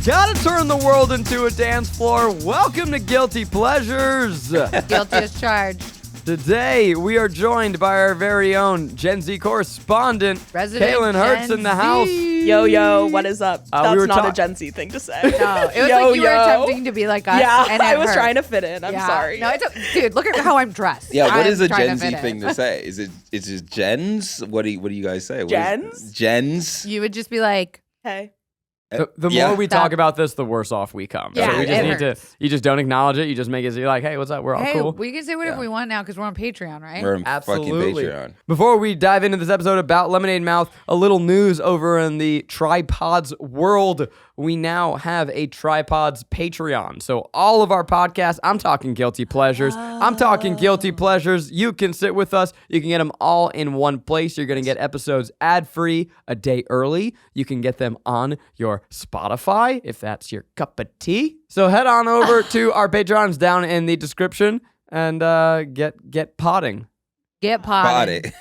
Gotta turn the world into a dance floor. Welcome to Guilty Pleasures. Guilty as charged. Today, we are joined by our very own Gen Z correspondent, Resident Kaylin Hertz Gen in the Z. house. Yo, what is up? we were That's not a Gen Z thing to say. No, it was like you were attempting to be like us. Yeah, and I was trying to fit in. I'm sorry. No, dude, look at how I'm dressed. Yeah, what is I'm a trying Gen to Z fit thing in. to say? Is it gens? What do you guys say? Gens? Gens? You would just be like, Hey. The Yeah. more we talk about this, the worse off we come. Yeah, so we it just need hurts. you just don't acknowledge it. You just make it so you're like, hey, what's up? We're all hey, cool. we can say whatever Yeah. we want now because we're on Patreon, right? We're in Absolutely. fucking Patreon. Before we dive into this episode about Lemonade Mouth, a little news over in the Tripods world. We now have a Tripods Patreon. So all of our podcasts, I'm talking Guilty Pleasures. I'm talking Guilty Pleasures. You can sit with us. You can get them all in one place. You're going to get episodes ad-free a day early. You can get them on your Spotify if that's your cup of tea. So head on over to our Patreons down in the description and get potting. Get potted. Potting.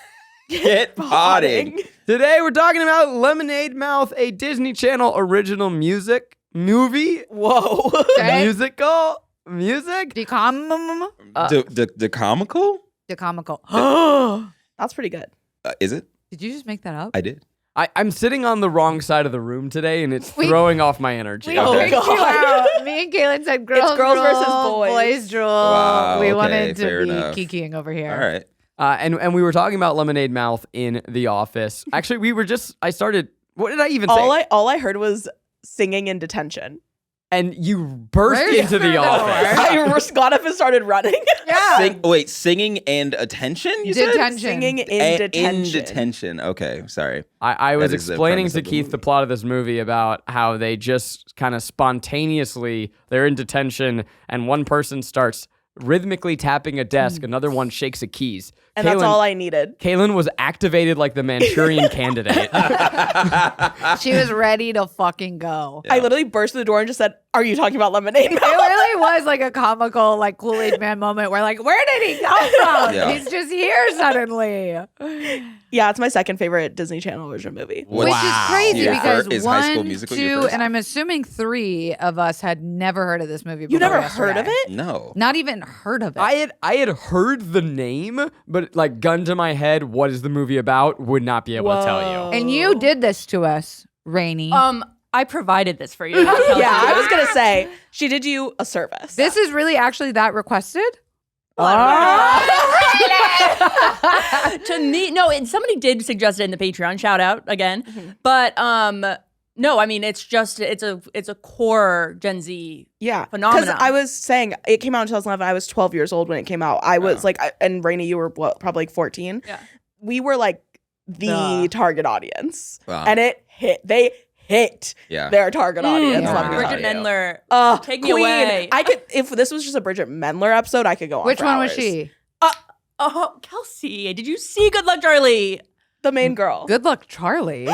Get potting. Today we're talking about Lemonade Mouth, a Disney Channel original movie, Whoa. Okay. music. The The comical? comical. That's pretty good. Is it? Did you just make that up? I did. I'm sitting on the wrong side of the room today, and it's throwing off my energy. Oh, freaked God. you out. Me and Kaylin said girls, girls drool, versus boys. drool. Wow, we okay, wanted to fair be enough. kikiing over here. All right. And we were talking about Lemonade Mouth in the office. Actually, I started. What did I even say? All I heard was singing in detention. And you burst Where's into the the door? office. I got up and started running. Yeah. Singing and attention? You said? Detention. Singing in detention. In detention. Okay, sorry. I was That is the explaining premise to of the Keith movie. the plot of this movie about how they just kind of spontaneously, they're in detention and one person starts rhythmically tapping a desk, another one shakes a keys. And that's all I needed. Kaylin was activated like the Manchurian candidate. She was ready to fucking go. I literally burst through the door and just said, "Are you talking about Lemonade Mouth?" It really was like a comical, like Kool-Aid Man moment where, like, where did he come from? Yeah. He's just here suddenly. Yeah, it's my second favorite Disney Channel original movie. What- Which is crazy Your because is High School 1, Musical your 2, first? and I'm assuming 3 of us had never heard of this movie before. You never yesterday. heard of it? No. Not even heard of it. I had heard the name, but like gun to my head, what is the movie about? Would not be able to tell you. And you did this to us, Rainie. I provided this for you. Yeah, I was gonna say she did you a service. This is really actually that requested? To me, no, somebody did suggest it in the Patreon. Shout out again. But no, I mean it's a core Gen Z. Yeah, phenomenon. Because I was saying it came out in 2011. I was 12 years old when it came out. I was like, and Rainie, you were probably like 14. Yeah. We were like the target audience, Wow. and it hit. They hit Yeah. target audience. Yeah. Let me Bridget tell you. Mendler, take me Queen. away. I could, if this was just a Bridget Mendler episode, I could go on. Which for one was hours. she? Oh, Kelsey, did you see Good Luck, Charlie? The main girl. Good luck, Charlie.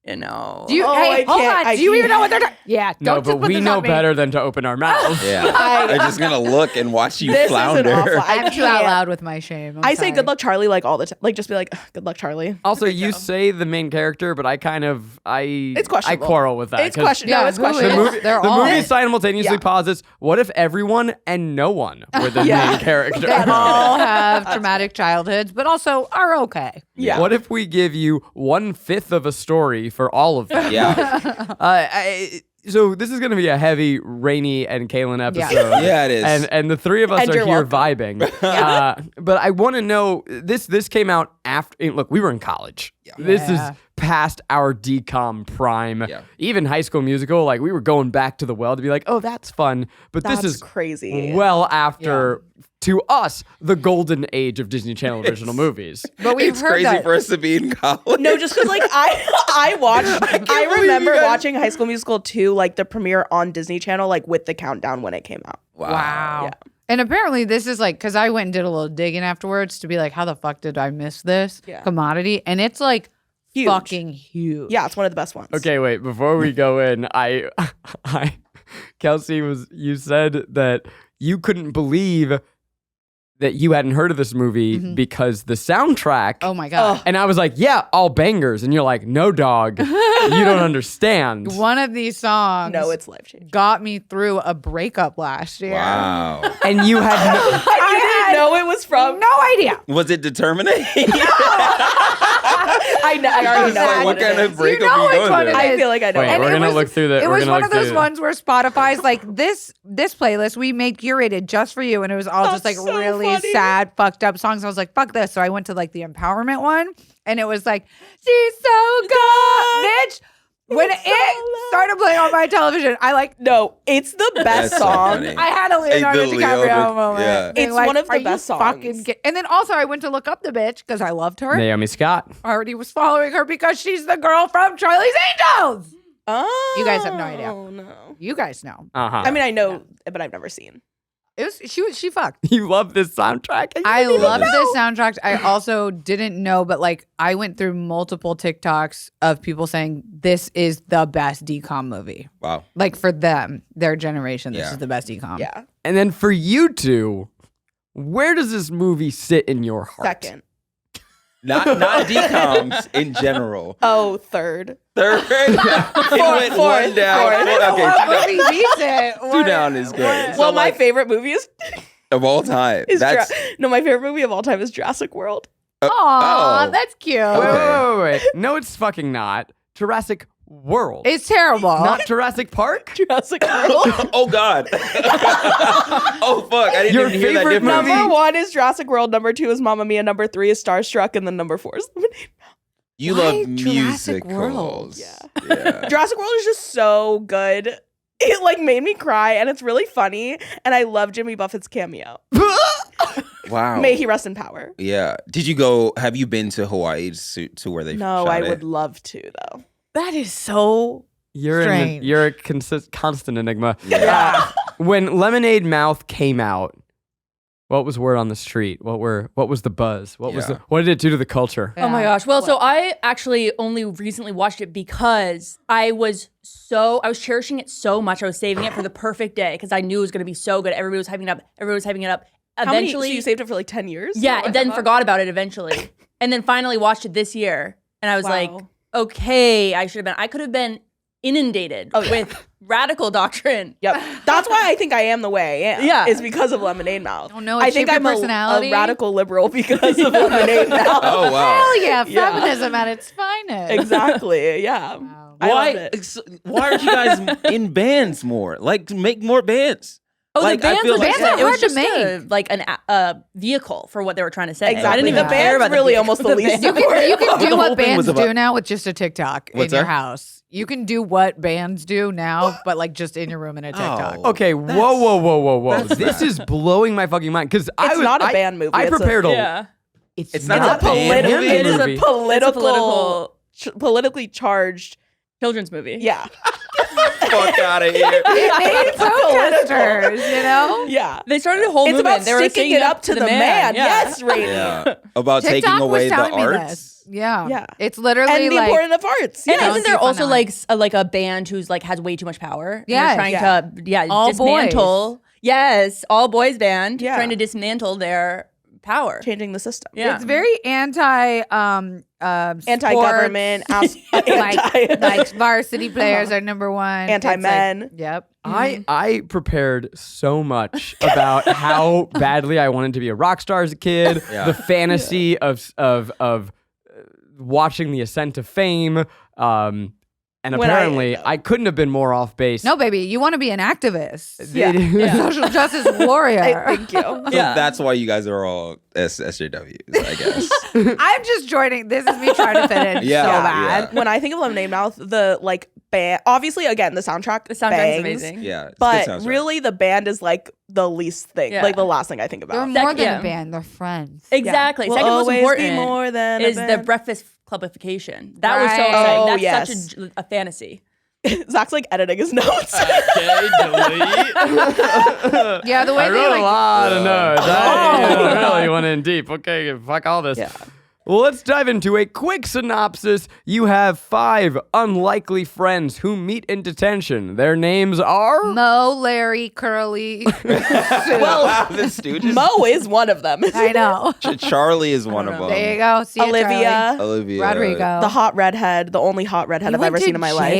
You know. Do you, Oh, hey, I hold can't- on. I Do you even know can't. what they're talking? Yeah, No, don't but put we this know on me. better than to open our mouths. Yeah. They're just gonna look and watch you This is an flounder. awful. I'm too out loud with my shame. I say good luck, Charlie, like all the time. Like just be like, "Ugh, good luck, Charlie. Also, you say the main character, but I It's questionable. I quarrel with that. It's 'cause questionable. No, it's who questionable. is? They're The all. movie simultaneously Yeah. pauses. What if everyone and no one were the Yeah. main character? They all have traumatic childhoods, but also are okay. Yeah. What if we give you 1/5 of a story for all of them? Yeah. So this is going to be a heavy Rainie and Kaylin episode. Yeah, it is. And the three of us And are you're here welcome. vibing. But I want to know, this came out after, look, we were in college. This is Yeah. past our DCOM prime. Yeah. Even High School Musical, like we were going back to the well to be like, oh, that's fun. But That's this is crazy. well after, to us, the golden age of Disney Channel original movies. But we've It's heard crazy that. for us to be in college. No, just because like I watched. I remember watching High School Musical 2, like the premiere on Disney Channel, like with the countdown when it came out. Wow. Yeah. And apparently this is like, because I went and did a little digging afterwards to be like, how the fuck did I miss this commodity? And it's like Huge. fucking huge. Yeah, it's one of the best ones. Okay, wait. Before we go in, Kelsey, you said that you couldn't believe that you hadn't heard of this movie because the soundtrack. Oh my God. And I was like, yeah, all bangers. And you're like, no, dog. You don't understand. One of these songs No, it's life changing. got me through a breakup last year. Wow. And you had no, I didn't know it was from. No idea. Was it determining? I already know Exactly. What kind of You breakup know are you which going one through? it I is. feel like I know. Wait, And we're it gonna was- look through the. It we're was gonna one look of those through- ones where Spotify's like this playlist we made curated just for you, and it was all just like That's so really funny. sad, fucked up songs. I was like, fuck this. So I went to like the empowerment one, and it was like, she's so good, bitch. When It's so it started playing on my television, I like No, it's the best That's so song. funny. I had a Leonardo the DiCaprio Leo, moment. yeah. being It's one of the "Are you best fucking songs." And then also I went to look up the bitch because I loved her. Naomi Scott. I already was following her because she's the girl from Charlie's Angels. Oh, You guys have no idea. No. You guys know. Uh-huh. I mean, I know, but I've never seen. It was she fucked. you love this soundtrack. and you I didn't even loved know. this soundtrack. I also didn't know, but like I went through multiple TikToks of people saying this is the best decom movie. Wow. Like for them, their generation, this Yeah. is the best decom. Yeah. And then for you two, where does this movie sit in your heart? Second. Not decoms in general. Oh, third. Third. It went one down. fourth. What Okay, movie beats it? two down is great. So, Well, my like, favorite movie is of all time. That's my favorite movie of all time is Jurassic World. Aw, oh. that's cute. Wait. No, it's fucking not. Jurassic World. It's terrible. not Jurassic Park. Jurassic World. oh God. oh fuck! I didn't Your even hear that favorite difference. movie? Number 1 is Jurassic World. Number 2 is Mamma Mia. Number 3 is Starstruck, and then number 4 is Lemonade. You Why love Jurassic musicals. Yeah. Yeah. Jurassic World is just so good. It like made me cry, and it's really funny. And I love Jimmy Buffett's cameo. Wow. May he rest in power. Yeah. Did you go? Have you been to Hawaii to where they? No, shot I it? would love to though. That is so strange. You're a constant enigma. Yeah. When Lemonade Mouth came out, what was word on the street? What was the buzz? What did it do to the culture? Oh my gosh. Well, so I actually only recently watched it because I was cherishing it so much. I was saving it for the perfect day because I knew it was going to be so good. Everybody was hyping it up. Eventually, so you saved it for like 10 years? yeah, Oh, and then I forgot about it eventually. And then finally watched it this year. And I was like, Wow. okay, I could have been inundated with radical doctrine. Yep. That's why I think I am the way I am. Yeah. It's because of Lemonade Mouth. Oh, no, it I think shaped your I'm personality? a radical liberal because of Lemonade Mouth. Oh wow. Hell yeah, Yeah. feminism at its finest. Exactly. Yeah. Wow. I love Why? it. Why aren't you guys in bands more? Like, make more bands. Oh, Like, the I bands, feel was like- just, Bands are it was hard to just a vehicle for what they were trying to say. I Exactly. didn't even The care band's about the really vehicle. almost the least band. You can But do the whole what thing was bands about- do now with just a TikTok What's in your that? house. You can do what bands do now, but like just in your room in a TikTok. Oh. Okay, whoa. that's This bad. is blowing my fucking mind because It's not a band movie. I It's a- prepared a. Yeah. It's not It's a a band political. movie? It is a movie. It's a political, politically charged. Children's movie. Yeah. Fuck out of here. It made protesters, you know? Yeah. They started a whole It's movement. about They were sticking it up to the man. Yeah. Yes, Rainie. Yeah. About TikTok taking away was the telling me arts. this. Yeah. Yeah. It's literally And the like importance of arts. And Yeah. isn't do there fun also arts. like a band who's like has way too much power? And Yes. they're trying to All dismantle. Yes, all boys band Yeah. trying to dismantle their power. Changing the system. Yeah. it's very Anti-government. like varsity players are number one. It's Anti-men. like- yep. I prepared so much about how badly I wanted to be a rock star as a kid, Yeah. the fantasy of watching the ascent of fame, and When apparently I couldn't have been more off base. No, baby, you want to be an activist. Yeah. Social justice warrior. Thank you. So Yeah. that's why you guys are all SJWs, I guess. I'm just joining. This is me trying to fit in Yeah, so yeah. bad. When I think of Lemonade Mouth, the like band, obviously, again, the soundtrack. The soundtrack's bangs, amazing. Yeah. It's good But soundtrack. really, the band is like the least thing, Yeah. like the last thing I think They're about. more than yeah. a band. They're friends. Exactly. Will Second most always important be more than a is the band. Breakfast Clubification. That was so Right. exciting. Oh, That's yes. such a fantasy. Zach's like editing his notes. Okay, delete. Yeah, the way I they wrote like. a lot of notes. I really went in deep. Okay, fuck all this. Yeah. Well, let's dive into a quick synopsis. You have 5 unlikely friends who meet in detention. Their names are... Mo, Larry, Curly. Well, the Stooges. Mo is one of them. I know. Charlie is one of them. There you go. See you, Olivia, Olivia. Rodrigo. the hot redhead, the only hot redhead I've ever seen in my life.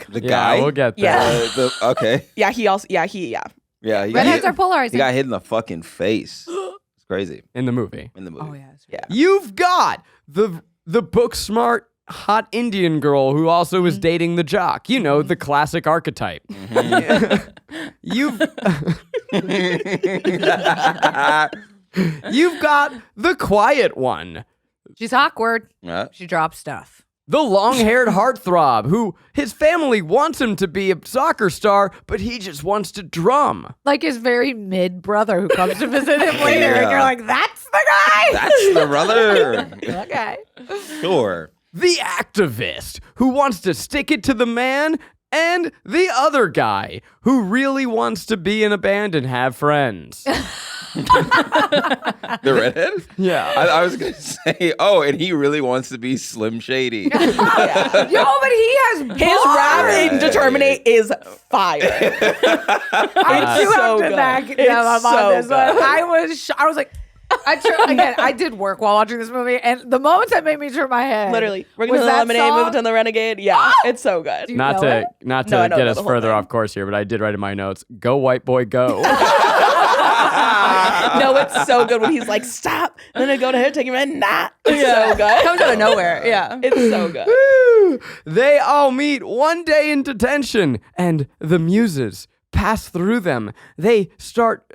The Yeah, guy. we'll get there. Yeah. Okay. Yeah, he also. Yeah. Yeah. He Redheads got are polarizing. He got hit in the fucking face. It's crazy In the movie. in the movie. Oh, yeah. Yeah. You've got the book smart hot Indian girl who also is dating the jock. You know, the classic archetype. You've You've got the quiet one. She's awkward. Yeah. She drops stuff. The long-haired heartthrob who his family wants him to be a soccer star, but he just wants to drum. Like his very mid brother who comes to visit him later. And you're like, that's the guy. That's the brother. Okay. Sure. The activist who wants to stick it to the man, and the other guy who really wants to be in a band and have friends. The redhead? Yeah. I was going to say, and he really wants to be Slim Shady. Yo, but he has His rap in Determinate is fire. I do so have to good. back It's them up on so this one. good. I was like, I did work while watching this movie, and the moments that made me turn my head. Literally, we're was gonna that lemonade, song? moving to the renegade. Yeah, it's so good. Do you Not know to it? not to No, I don't get know us the whole further thing. off course here, but I did write in my notes, go white boy go. No, it's so good when he's like, stop, and then I go to him, take him in, nah. It's so good. Comes out of nowhere. Yeah. It's so good. Woo! They all meet one day in detention, and the muses pass through them. They start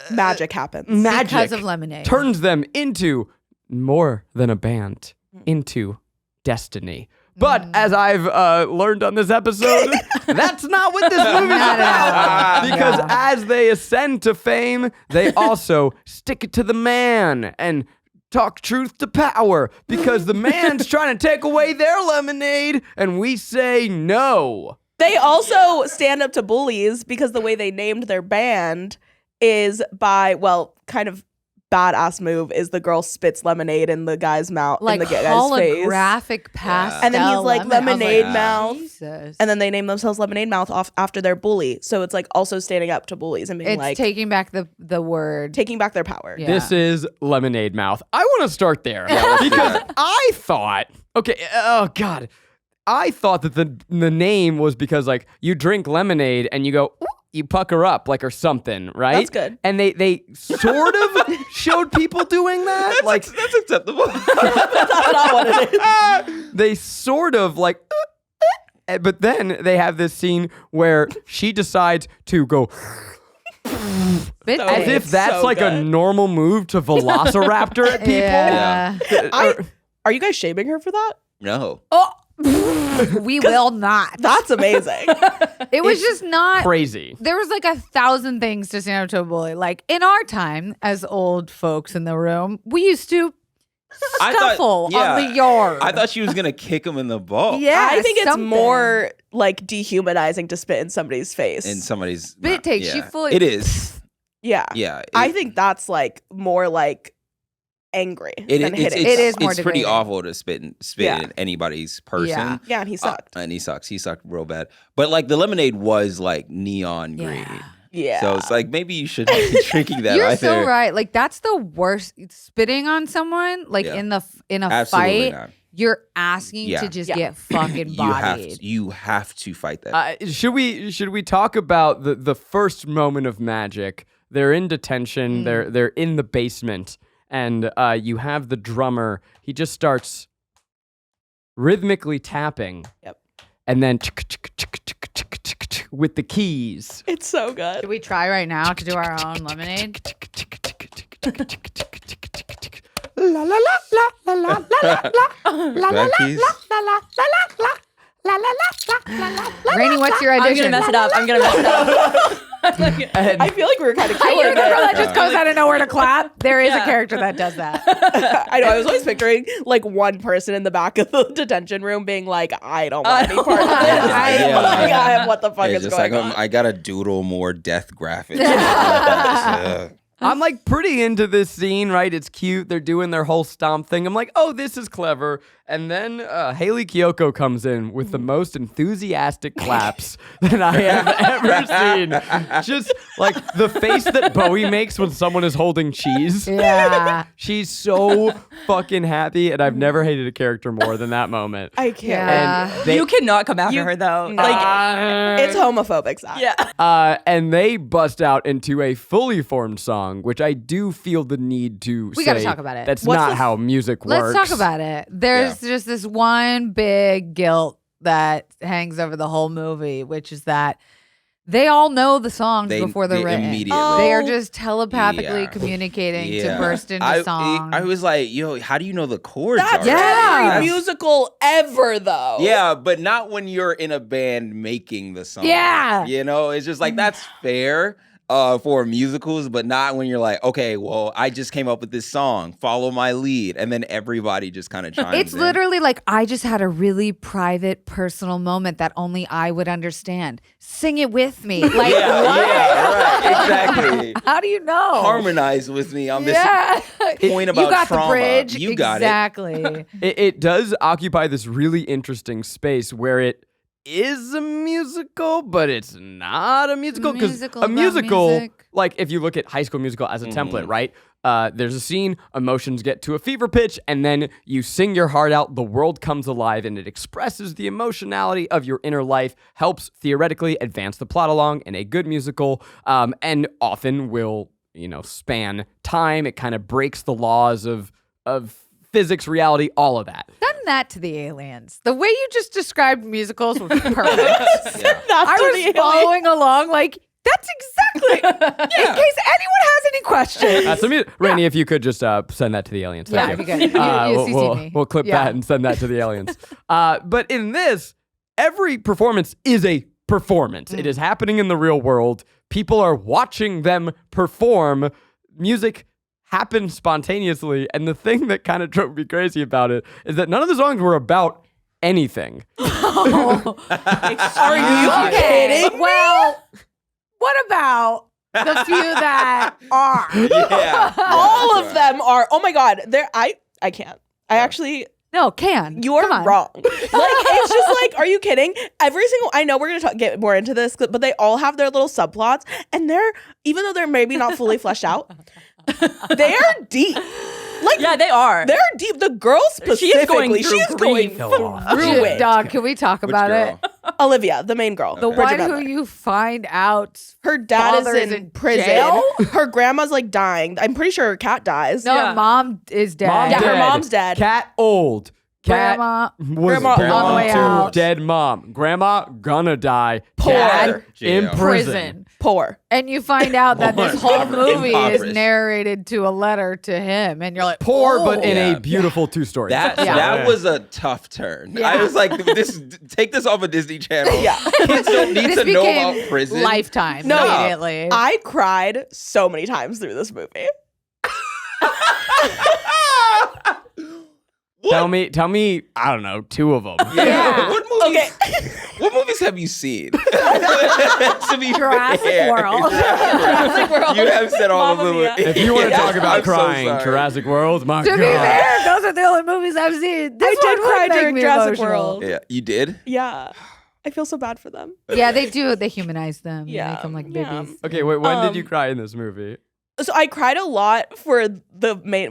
Magic happens. magic Because of Lemonade. turns them into more than a band, into destiny. But as I've learned on this episode, that's not what this movie's Not about. at all. Because Yeah. as they ascend to fame, they also stick it to the man and talk truth to power. Because the man's trying to take away their lemonade, and we say no. They also stand up to bullies because the way they named their band is by, kind of badass move is the girl spits lemonade in the guy's mouth, Like in the guy's face. holographic pastel. And then he's like, lemon. I was lemonade like, mouth. Jesus. And then they name themselves Lemonade Mouth off after their bully. So it's like also standing up to bullies and being it's like, taking back the word. taking back their power. Yeah. This is Lemonade Mouth. I want to start there because I thought, I thought that the name was because like you drink lemonade and you go, "Ooh," you pucker up like or something, right? That's good. And they sort of showed people doing that, like That's acceptable. That's not what it is. they sort of like. But then they have this scene where she decides to go Bit So as big. if that's so like a good. normal move to velociraptor at people. Yeah. Are you guys shaming her for that? No. We will not. That's amazing. It was just not. Crazy. There was like 1,000 things to stand up to a bully. Like in our time, as old folks in the room, we used to I thought- scuffle yeah. on the yard. I thought she was going to kick him in the ball. Yeah, I think it's something. more like dehumanizing to spit in somebody's face. In somebody's But it mouth. takes you Yeah. fully- It is. yeah. Yeah. I think that's like more like angry than hitting. It is more It's pretty degrading. awful to spit Yeah. in anybody's person. Yeah. Yeah, and he sucked. And he sucks. He sucked real bad. But like the lemonade was like neon green. Yeah. Yeah. So it's like maybe you shouldn't be drinking that You're either. so right. Like that's the worst. Spitting on someone, like Yeah. in a Absolutely fight, not. you're asking Yeah. to just Yeah. get fucking bodied. You have to fight that. Should we talk about the first moment of magic? They're in detention. They're in the basement, and you have the drummer. He just starts rhythmically tapping. Yep. And then with the keys. It's so good. Should we try right now to do our own lemonade? La la la la la la la la Back keys? Rainie, what's your I'm addition? gonna mess it up. I'm gonna mess it up. I feel like we were kind of You're killing the girl that it. just goes out of nowhere to clap. There is a Yeah. character that does that. I know. I was always picturing like one person in the back of the detention room being like, "I don't want any part of this. Yeah. What the fuck Yeah, is just going like on?" I gotta doodle more death graphics. Yeah. I'm like pretty into this scene, right? It's cute. They're doing their whole stomp thing. I'm like, oh, this is clever. And then Haley Kiyoko comes in with the most enthusiastic claps that I have ever seen. Just like the face that Bowie makes when someone is holding cheese. Yeah. She's so fucking happy, and I've never hated a character more than that moment. I can't. Yeah. And they, You cannot come after her though. Like, It's homophobic, Zach. yeah. and they bust out into a fully formed song, which I do feel the need to We say gotta talk about it. That's What's not the- how music works. Let's talk about it. There's just this one big guilt that hangs over the whole movie, which is that they all know the songs before they're written. Immediately. They are just telepathically Yeah. communicating to Yeah. burst into song. I was like, yo, how do you know the chords? That's already? Yeah. every musical ever, though. Yeah, but not when you're in a band making the song. Yeah. You know, it's just like that's fair for musicals, but not when you're like, okay, well, I just came up with this song, follow my lead, and then everybody just kind of chimes It's in. literally like, I just had a really private, personal moment that only I would understand. Sing it with me. Like, what? right, exactly. How do you know? Harmonize with me on this Yeah. point about you got trauma. the bridge. You got exactly. It does occupy this really interesting space where it is a musical, but it's not a musical because Musical a about musical, music. like if you look at High School Musical as a template, right? There's a scene, emotions get to a fever pitch, and then you sing your heart out. The world comes alive, and it expresses the emotionality of your inner life, helps theoretically advance the plot along in a good musical, and often will, span time. It kind of breaks the laws of physics, reality, all of that. Done that to the aliens. The way you just described musicals was perfect. I was following along like, that's exactly, in case anyone has any questions. Rainie, if you could just send that to the aliens. Yeah, Thank if you. you could. You CC me. We'll clip Yeah. that and send that to the aliens. But in this, every performance is a performance. It is happening in the real world. People are watching them perform. Music happens spontaneously. And the thing that kind of drove me crazy about it is that none of the songs were about anything. Are you kidding? Well, what about the few that are? Yeah. All of them are. Oh my God. I can't. I actually. No, can. You are Come on. wrong. Like, it's just like, are you kidding? Every single, I know we're going to get more into this, but they all have their little subplots, and even though they're maybe not fully fleshed out, they are deep. Like, Yeah, they are. They're deep. The girl specifically, She is going through she's going grief. through it. Dog, can we talk Which about girl? it? Olivia, the main girl. The Bridget one who Mendler. you find out Her dad father is in prison. jail? Her grandma's like dying. I'm pretty sure her cat dies. No, Yeah. her mom is dead. Mom Yeah, her dead. mom's dead. Cat old. Cat Grandma. was Grandma born on the way to out. dead mom. Grandma gonna die. Poor. Dad in Jail. prison. Poor. And you find out that this whole movie is Impoverished. narrated to a letter to him, and you're like, Poor, oh. but in Yeah. a beautiful two-story. That Yeah. that was a tough turn. Yeah. I was like, take this off of Disney Channel. Yeah. Kids don't need This to know became about prison. Lifetime No. immediately. I cried so many times through this movie. Tell me, I don't know, two of them. Yeah. What movies? Okay. What movies have you seen? To be Jurassic fair. World. Jurassic World. You have said all of Mamma them. Mia. If you want to Yeah, talk about I'm so crying, sorry. Jurassic World, my To God. be fair, those are the only movies I've seen. This I did one would cry make during me Jurassic emotional. World. Yeah, you did? Yeah. I feel so bad for them. Yeah, they do. They humanize them. Yeah, They make them like yeah. babies. Okay, wait, when did you cry in this movie? So I cried a lot for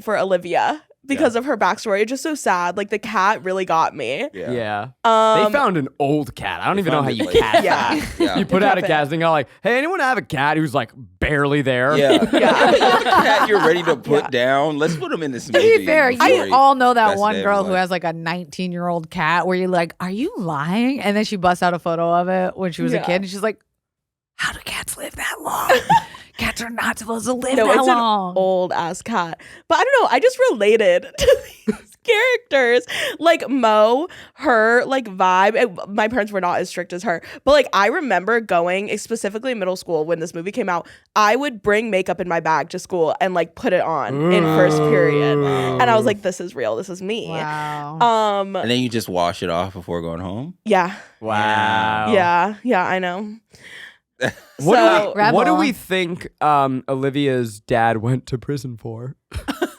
for Olivia because of her backstory. It's just so sad. Like the cat really got me. Yeah. They found an old cat. I don't even know how found you it, like- cast Yeah. that. Yeah. You put out a Kept it. casting, all like, hey, anyone have a cat who's like barely there? Yeah. Yeah. You have a cat you're ready to put down. Let's put him in this To movie. be fair, before you he- all know that best one day of girl his who life. has like a 19-year-old cat where you're like, are you lying? And then she busts out a photo of it when she was a Yeah. kid. And she's like, how do cats live that long? Cats are not supposed to live No, that it's long. an old ass cat. But I don't know. I just related to these characters. Like Mo, her like vibe. My parents were not as strict as her. But like I remember going, specifically in middle school when this movie came out, I would bring makeup in my bag to school and like put it on in first period. And I was like, this is real. This is me. Wow. And then you just wash it off before going home? Yeah. Wow. Yeah, I know. What do Rebel. we think Olivia's dad went to prison for?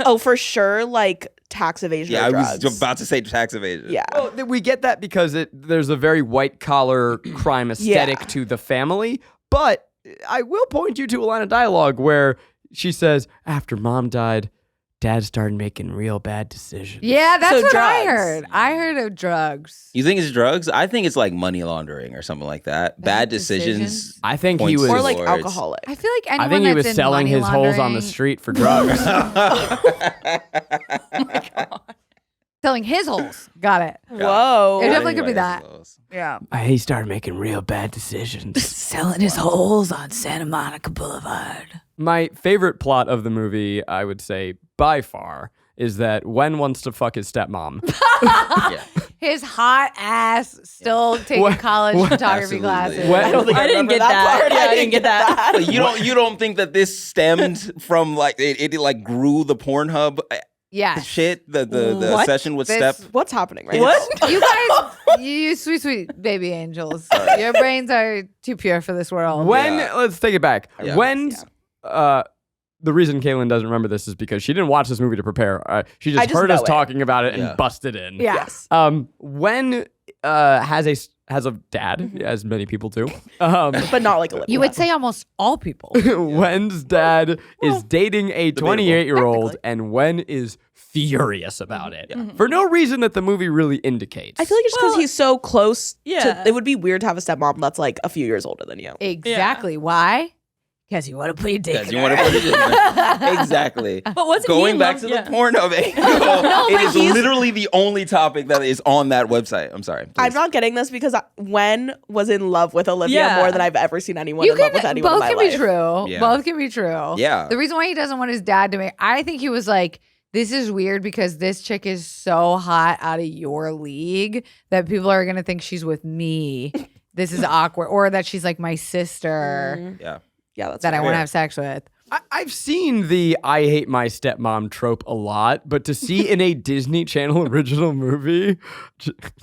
Oh, for sure, like tax evasion. Yeah, or I was drugs. about to say tax evasion. Yeah. Well, we get that because there's a very white collar crime aesthetic to the family. But I will point you to a line of dialogue where she says, after mom died, dad started making real bad decisions. Yeah, that's So what I drugs. heard. I heard of drugs. You think it's drugs? I think it's like money laundering or something like that. Bad decisions. I think he points was. Or like towards- alcoholic. I feel like anyone I think he that's was in selling money his holes on the laundering- street for drugs. Selling his holes. Got it. Whoa. It definitely could be that. Yeah. He started making real bad decisions. Selling his holes on Santa Monica Boulevard. My favorite plot of the movie, I would say, by far, is that Wen wants to fuck his stepmom. His hot ass still taking What- college what- photography Absolutely. classes. What- I don't think I didn't remember get that. part. Yeah, I didn't get that. But you don't think that this stemmed from like it like grew the Pornhub Yes. shit? The What? session with This- Step. What's happening right What? now? You guys, you sweet baby angels. Your brains are too pure for this world. Let's take it back. Yeah. When's the reason Kaylin doesn't remember this is because she didn't watch this movie to prepare. She just I just heard us know it. talking about it Yeah. and busted in. Yeah. Yes. Wen has a dad, as many people do. But not like a You would say almost all people. Wen's dad is dating a debatable. 28-year-old, and Wen is furious about it for no reason that the movie really indicates. I feel like it's just because Well, he's so close yeah. to it would be weird to have a stepmom that's like a few years older than you. Exactly. Why? Because you want to put your dick Because in you her. want to put it in. Exactly. But wasn't he Going in back love- to yeah. the Pornhub angle, it is literally the only topic that is on that website. I'm sorry. I'm please. not getting this because Wen was in love with Olivia Yeah. more than I've ever seen anyone You in love can, with anyone in both my can life. be true. Yeah. Both can be true. Yeah. The reason why he doesn't want his dad to make, I think he was like, this is weird because this chick is so hot out of your league that people are going to think she's with me. This is awkward. Or that she's like my sister Yeah. Yeah, that's that I fair. want to have sex with. I've seen the I hate my stepmom trope a lot, but to see in a Disney Channel original movie,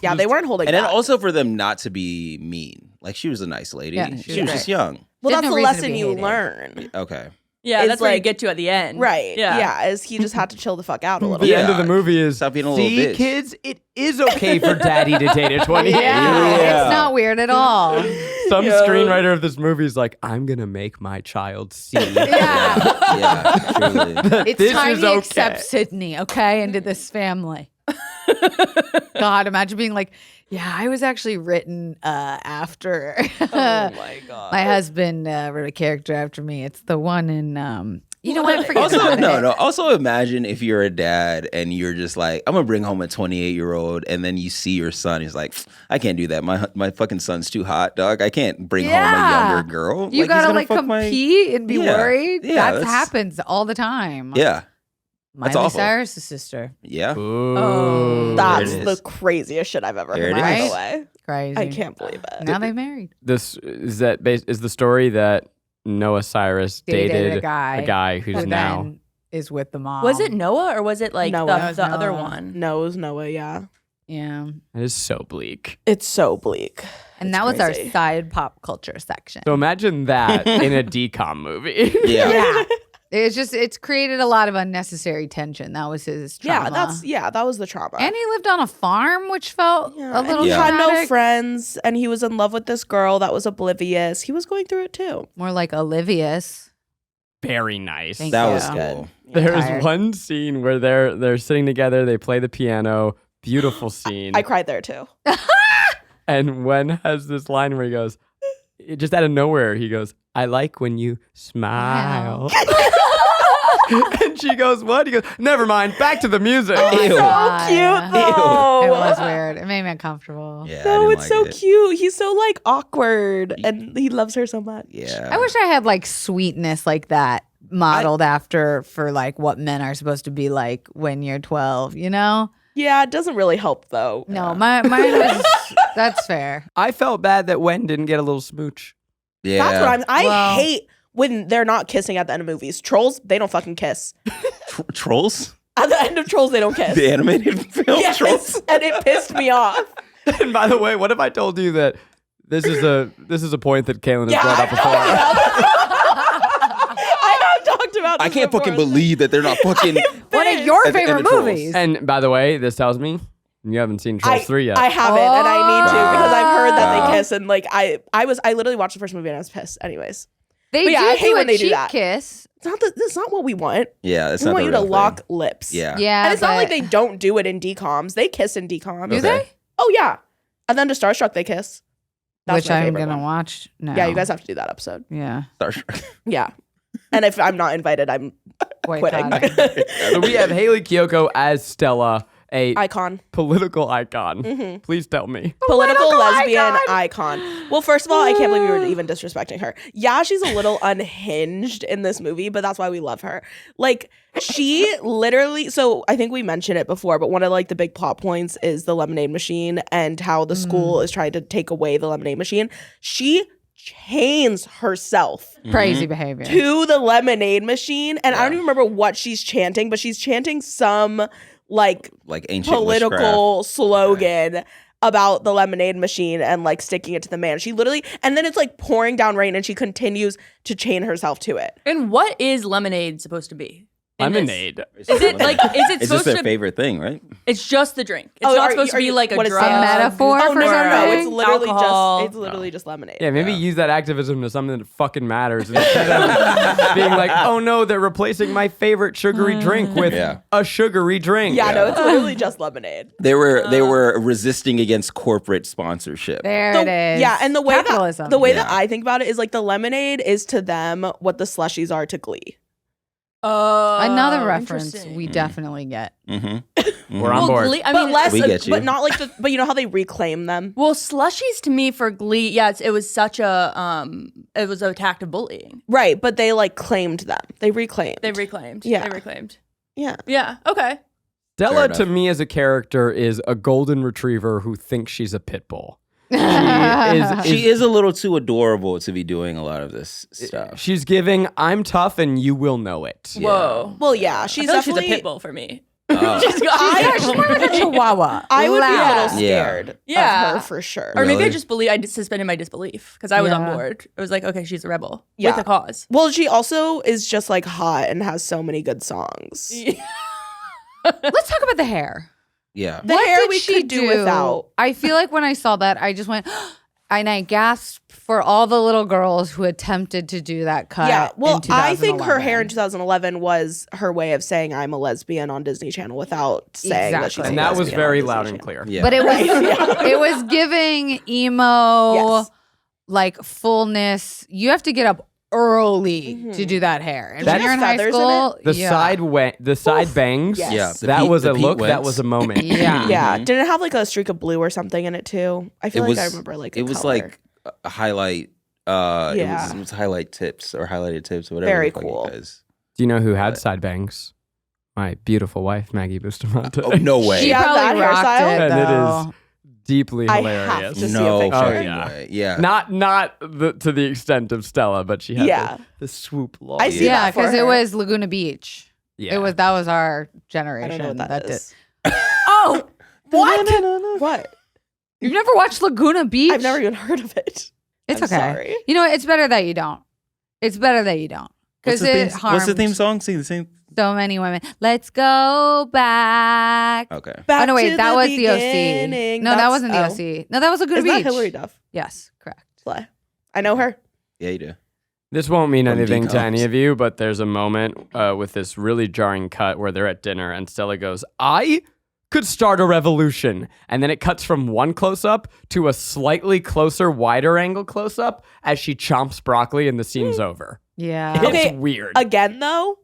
Yeah, they weren't holding And then back. also for them not to be mean. Like she was a nice lady. Yeah, she was just young. well, There's that's no the reason to lesson be you hated. learn. Okay. Yeah, It's that's where you like- get to at the end. Right. Yeah. Yeah. Is he just had to chill the fuck out a little the bit. end of the movie is, Stop being a little see, bitch. kids, it is okay for daddy to date a 28. Yeah. It's not weird at all. Some Yeah. screenwriter of this movie is like, I'm going to make my child see. Yeah. Yeah, truly. It's This time is he okay. accepts Sydney, okay, into this family. God, imagine being like, yeah, I was actually written after Oh my god. my husband wrote a character after me. It's the one in, you know what? Forget Also, about no, it. no. Also, imagine if you're a dad and you're just like, I'm gonna bring home a 28-year-old, and then you see your son. He's like, I can't do that. My fucking son's too hot, dog. I can't bring home a Yeah. younger girl. You he's gotta gonna like fuck my- compete and be Yeah. worried. Yeah, that that's- happens all the time. Yeah, that's Miley awful. Cyrus' sister. yeah. Ooh. That's There it the is. craziest shit I've ever There heard. it By the is. way, Crazy. I can't believe it. Now they married. This is the story that Noah Cyrus dated a guy who's who now. then is with the mom. Was it Noah or was it like Noah. the, It was the other Noah. one? No, it was Noah. Yeah, Yeah. That is so bleak. it's so bleak. And It's that was our crazy. side pop culture section. So imagine that in a decom movie. Yeah. Yeah. It's created a lot of unnecessary tension. That was his trauma. That was the trauma. And he lived on a farm, which felt yeah, a little and he had no traumatic. friends, and he was in love with this girl that was oblivious. He was going through it too. More like Olivious. Very nice. Thank That you. was cool. There's Tired. one scene where they're sitting together, they play the piano, beautiful scene. I cried there too. And Wen has this line where he goes, just out of nowhere, he goes, I like when you smile. And she goes, what? He goes, never mind, back to the music. Oh my Ew. God. Cute though. It was weird. It made me uncomfortable. Yeah. I No, didn't it's like so it. cute. He's so like awkward, and he loves her so much. Yeah. I wish I had like sweetness like that modeled after for like what men are supposed to be like when you're 12, you know? Yeah, it doesn't really help though. No, mine was, that's fair. I felt bad that Wen didn't get a little smooch. Yeah. That's what I Well- hate when they're not kissing at the end of movies. Trolls, they don't fucking kiss. Trolls? At the end of Trolls, they don't kiss. The animated film Yes, Trolls? and it pissed me off. And by the way, what if I told you that This is a point that Kaylin has Yeah, brought up before. I have talked about this I can't before. fucking believe that they're not fucking. One of your At the end favorite of Trolls. movies. And by the way, this tells me you haven't seen Trolls 3 yet. I haven't, and I need to because I've heard that Wow. they kiss, and like I literally watched the first movie and I was pissed. Anyways, They But yeah, do I hate do when a they do cheek that. kiss. that's not what we want. Yeah, it's We not want the you to real lock thing. lips. Yeah. Yeah, And it's not like but- they don't do it in DComs. They kiss in DComs. Do Okay. they? Oh yeah. And then to Starstruck they kiss. That's Which my I'm favorite gonna one. watch now. Yeah, you guys have to do that episode. Yeah. Yeah. And if I'm not invited, I'm quitting. Boycotting. So we have Haley Kiyoko as Stella, a Icon. political icon. Mhm. Please tell me. Political lesbian icon. Well, first of all, I can't believe you were even disrespecting her. Yeah, she's a little unhinged in this movie, but that's why we love her. Like, she literally, so I think we mentioned it before, but one of like the big plot points is the lemonade machine and how the school is trying to take away the lemonade machine. She chains herself Crazy behavior. to the lemonade machine, and I don't even remember what she's chanting, but she's chanting some like ancient political slogan about the lemonade machine and like sticking it to the man. She literally, and then it's like pouring down rain, and she continues to chain herself to it. And what is lemonade supposed to be? in this? Lemonade. Is it like? Is it It's just supposed their to? favorite thing, right? It's just the drink. It's Oh, not are supposed to be you- like a what is drug. that? A metaphor Oh for no, no, something? it's literally Alcohol. just lemonade. Yeah, maybe Yeah. use that activism to something that fucking matters instead of being like, oh no, they're replacing my favorite sugary drink with Yeah. a sugary drink. Yeah, no, it's literally just lemonade. They were resisting against corporate sponsorship. There The- it is. Yeah, and the way Capitalism. that Yeah. I think about it is like the lemonade is to them what the slushies are to Glee. Another reference interesting. we definitely get. Mm-hmm. We're on Well, board. Glee, I But mean, less, We get you. but not like but you know how they reclaim them. well, slushies to me for Glee, yeah, it was such a it was an act of bullying. Right, but they like claimed them. They reclaimed. They reclaimed. Yeah. They reclaimed. yeah. Yeah. Okay. Stella Fair to enough. me as a character is a golden retriever who thinks she's a pit bull. She is a little too adorable to be doing a lot of this stuff. She's giving, I'm tough and you will know it. Whoa. Well, yeah, I she's feel like she's a definitely pit bull for me. Oh. She's got Like a chihuahua. I would be a Loud. little scared Yeah. of her for sure. Or maybe I Really? just suspended my disbelief because I was on Yeah. board. I was like, okay, she's a rebel Yeah. with a cause. Well, she also is just like hot and has so many good songs. Let's talk about the hair. Yeah. The What hair did we she could do without. I feel like when I saw that, I just went, and I gasped for all the little girls who attempted to do that cut. Yeah, well, in I think her hair in 2011. 2011 was her way of saying I'm a lesbian on Disney Channel without saying that she's Exactly. a And that was lesbian very on Disney loud and Channel. clear. Yeah. But it was Right, it was giving emo Yes. like fullness. You have to get up early to do that hair. And That- when you're in high feathers in school, The yeah. the side bangs. Yes. Yeah. the That Pete- was the a Pete look. That Wentz. was a moment. Yeah. Yeah, Mhm. didn't it have like a streak of blue or something in it too? I feel It like was. I remember like a it was color. like a highlight. Yeah. It was highlight tips or highlighted tips or whatever. Very the fuck it cool. is. Do you know who had side bangs? My beautiful wife, Maggie Bustamante. Oh no way. She Yeah, probably that rocked hairstyle? it, And it though. is deeply I hilarious. have to see no a picture. fucking yeah. way. Yeah. Not to the extent of Stella, but she had Yeah. the swoop long. I see Yeah, that for because it her. was Laguna Beach. Yeah. That was our I generation. don't know what that is. Oh, what? What? You've never watched Laguna Beach? I've never even heard of it. It's I'm okay. sorry. You know what? It's better that you don't. It's better that you don't. What's Because the it theme? harmed What's the theme song? Sing the same. so many women. Let's go back. Okay. Back Oh, no, wait. to That the was the OC. beginning. No, that That's- wasn't the oh. OC. No, that was Laguna Is that Beach. Hillary Duff? Yes, correct. Slay. I know her. Yeah, you do. This won't mean From anything to Decoms. any of you, but there's a moment with this really jarring cut where they're at dinner and Stella goes, I could start a revolution. And then it cuts from one close up to a slightly closer, wider angle close up as she chomps broccoli and the scene's over. Yeah. It's Okay, weird. Again, though,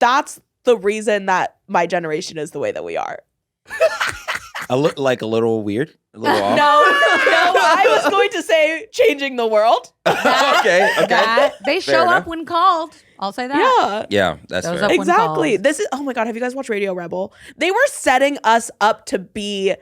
that's the reason that my generation is the way that we are. Like a little weird, a little off. No, I was going to say changing the world. okay. They Fair show enough. up when called. I'll say that. Yeah. Yeah, that's Those fair. up when Exactly. called. This is, oh my God, have you guys watched Radio Rebel? They were setting us up to be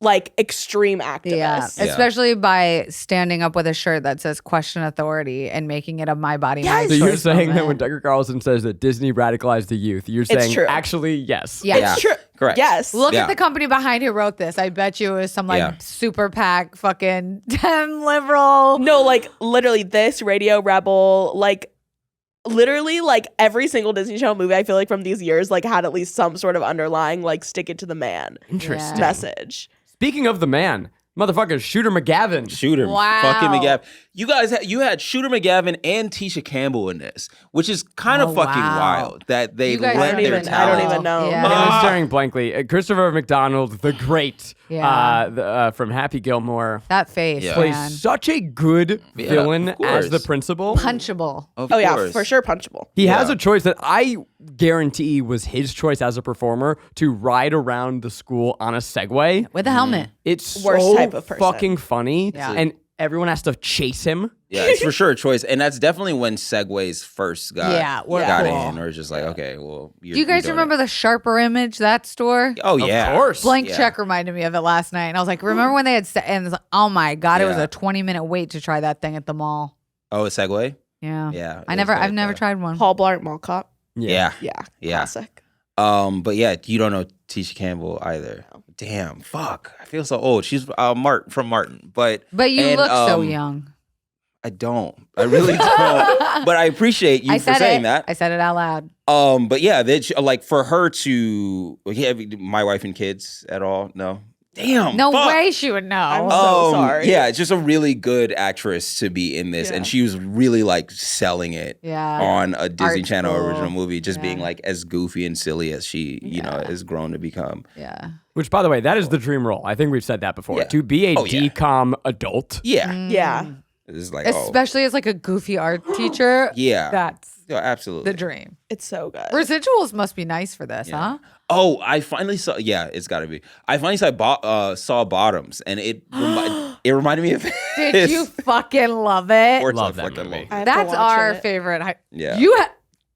like extreme activists. Yeah, especially by standing up with a shirt that says "Question Authority" and making it a "My Body, My Yes. So Choice" you're saying that moment. when Tucker Carlson says that Disney radicalized the youth, you're saying true. actually yes. Yeah. Yeah. True. Correct. Yes. Look Yeah. at the company behind who wrote this. I bet you it was some like Yeah. super PAC fucking Dem liberal. No, like literally this Radio Rebel, like literally like every single Disney Channel movie I feel like from these years like had at least some sort of underlying like stick it to the man Interesting. Yeah. message. Speaking of the man, motherfucker, Shooter McGavin. Shooter Wow. fucking McGavin. You guys you had Shooter McGavin and Tisha Campbell in this, which is kind of Oh, fucking wow. wild that they You guys let don't their even know. I don't talent. even know. Yeah. I was staring blankly. Christopher McDonald, the great, Yeah. from Happy Gilmore, That face, Yeah. plays man. such a good Yeah, villain of as the course. principal. Punchable. Of Oh yeah, course. for sure punchable. He has Yeah. a choice that I guarantee was his choice as a performer to ride around the school on a Segway. With a helmet. It's Worst so type of person. fucking funny, Yeah. and everyone has to chase him. Yeah, it's for sure a choice, and that's definitely when Segways first got we're got cool. in, or it's just like, okay, well, Do you guys remember the Sharper Image, that store? Oh yeah, Of course. Blank Yeah. Check reminded me of it last night. And I was like, remember when they had, and it's like, oh my God, it was Yeah. a 20-minute wait to try that thing at the mall. Oh, a Segway. Yeah. Yeah, I've it was never dope, tried one. Paul Blart Mall Cop. Yeah, Yeah. yeah. Classic. But yeah, you don't know Tisha Campbell either. Damn, fuck. I feel so old. She's Martin from Martin, but But you and, look so um, young. I don't. I really don't. But I appreciate you I for said saying it. that. I said it out loud. But yeah, like for her to my wife and kids at all? No. Damn. No fuck. way she would know. I'm so sorry. Yeah, it's just a really good actress to be in this, Yeah. and she was really like selling it Yeah. on a Disney Art Channel school. original movie, just being Yeah. like as goofy and silly as she, you know, Yeah. has grown to become. Yeah. Which, by the way, that is the dream role. I think we've said that before. Yeah. To be a Oh, yeah. DCOM adult. Yeah, Yeah. it's like Especially as like a goofy art teacher. yeah, That's yeah, absolutely. the dream. It's so good. Residuals must be nice for this, huh? Oh, I finally saw. Yeah, it's got to be. I finally saw Bottoms, and it reminded me of. Did this. you fucking love it? Of course Love I that fucking movie. love it. I have to That's watch our it. favorite. Yeah.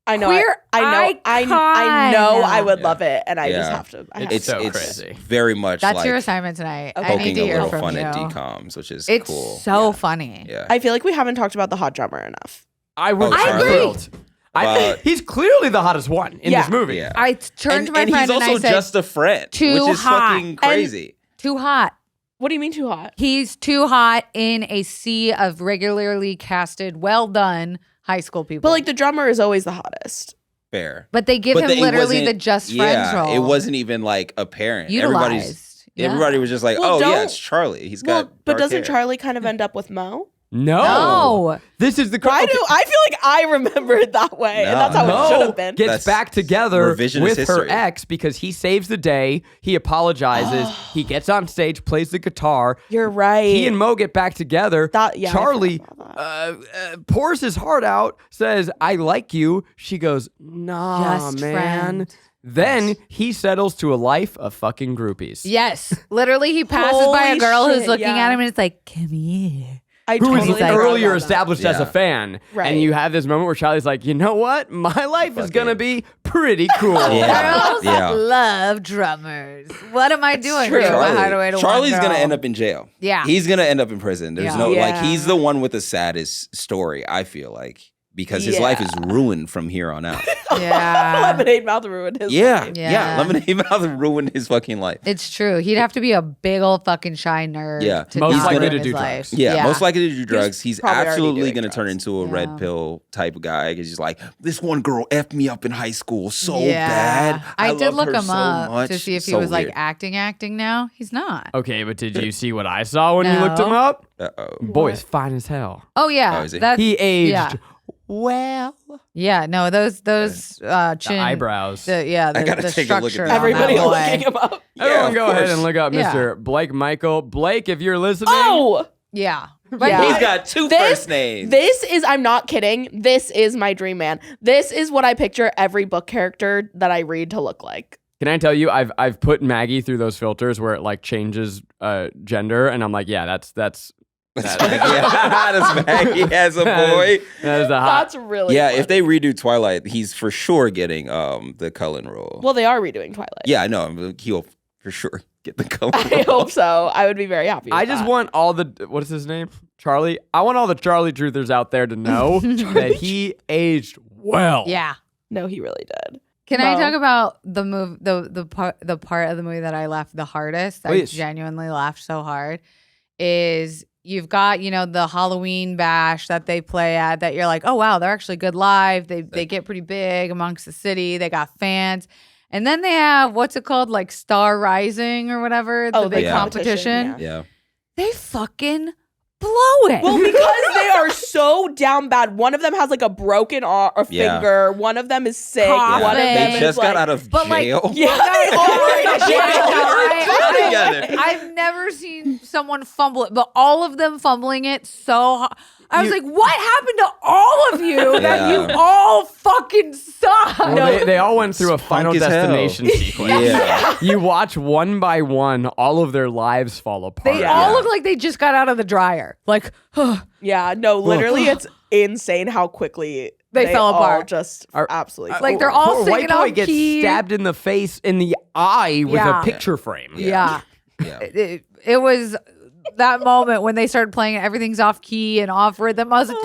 I know. Queer I know icon. I would love it, and I just Yeah. have to. It's so it's crazy. very much That's like your assignment tonight. I need poking to a hear little from fun you. at DCOMs, which is It's cool. so funny. Yeah. I feel like we haven't talked about the hot drummer enough. I would Oh, be Charlie? thrilled. But- He's clearly the hottest one in Yeah. this movie. Yeah. I turned to my and friend he's also and I said, just a friend, "Too which is hot." fucking crazy. too hot. What do you mean too hot? He's too hot in a sea of regularly casted, well done high school people. But like the drummer is always the hottest. Fair. but they give But him it literally wasn't- the just friends role. It wasn't even like apparent. utilized. Yeah. Everybody was just like, Well, "Oh yeah, don't- it's Charlie. He's Well, got." but dark doesn't hair." Charlie kind of end up with Mo? No. No. This is the Why do I feel like I remember it that way, and that's how it should Mo have been. gets That's back together revisionist with her history. ex because he saves the day. He apologizes. He gets on stage, plays the guitar. You're right. He and Mo get back together. That- yeah, I Charlie forgot about pours his heart out, says, "I like you." She goes, "Nah, Just man." friend. Then he settles to a life of fucking groupies. Yes. Literally, he passes by a Holy girl who's shit, looking yeah. at him and it's like, come here. I Who was totally like- forgot earlier about that. established as a Yeah. fan. Right. And you have this moment where Charlie's like, you know what? My life is going to be pretty cool. Yeah. Girls Yeah. love drummers. What am I doing? true. Here? My hideaway to one Charlie's girl. gonna end up in jail. Yeah. He's gonna end up in prison. There's Yeah. no like Yeah. he's the one with the saddest story, I feel like. Because his life is ruined from here on out. Yeah. Lemonade Mouth ruined his yeah, life. yeah. Lemonade Mouth ruined his fucking life. It's true. He'd have to be a big old fucking shy nerd. Yeah. To Most not likely ruin to his do life. drugs. Yeah, most likely to do drugs. He's probably already absolutely doing going to turn drugs. into a Yeah. red pill type of guy because he's like, this one girl effed me up in high school so Yeah. bad. I did loved look her him so up much." to see if he So was like weird. acting now. He's not. Okay, but did you see what I saw when you looked him No. up? Uh-oh. Boy, is fine as hell. Oh yeah. Oh, is he? He aged yeah. well. Yeah, no, those The chin eyebrows. The gotta the take a look at structure. that. on that Everybody boy. looking him up. Everyone of go ahead course. and look up Yeah. Mr. Blake Michael. Blake, if you're listening. Oh, Yeah. But Yeah. He's got two first names. This is, I'm not kidding. This is my dream man. This is what I picture every book character that I read to look like. Can I tell you, I've put Maggie through those filters where it like changes gender, and I'm like, yeah, that's That's Maggie as a boy. that is a hot. That's really Yeah, fun. if they redo Twilight, he's for sure getting the Cullen role. Well, they are redoing Twilight. Yeah, I know. For sure. Get the color. I hope so. I would be very happy. I with just that. want all the, what is his name? Charlie? I want all the Charlie truthers out there to know that he aged well. Yeah. No, he really did. Can I Well- talk about the move, the part of the movie that I laughed the hardest? Please. I genuinely laughed so hard. Is you've got the Halloween bash that they play at that you're like, oh wow, they're actually good live. They get pretty big amongst the city. They got fans, and then they have what's it called, like Star Rising or whatever, the big yeah. competition. Yeah. They fucking blow it. Well, because they are so down bad. One of them has like a broken Yeah. finger. One of them is sick. Coughing. One of them They is just like, got out of but, like, jail. Yeah, they all were in jail. Together. I've never seen someone fumble it, but all of them fumbling it so hard. I was like, what happened to all of you that you Yeah. all fucking suck? Well, they all went through a Final as hell. Destination sequence. Yeah. You watch one by one, all of their lives fall apart. They all look like they just got out of the dryer. Like, Yeah, no, literally, it's insane how quickly They fell all apart. Just Are- absolutely. Like, they're all Poor singing white boy off gets key. stabbed in the face, in the eye with Yeah. a picture frame. yeah. Yeah. It was that moment when they started playing it, everything's off key and off rhythm. I was like,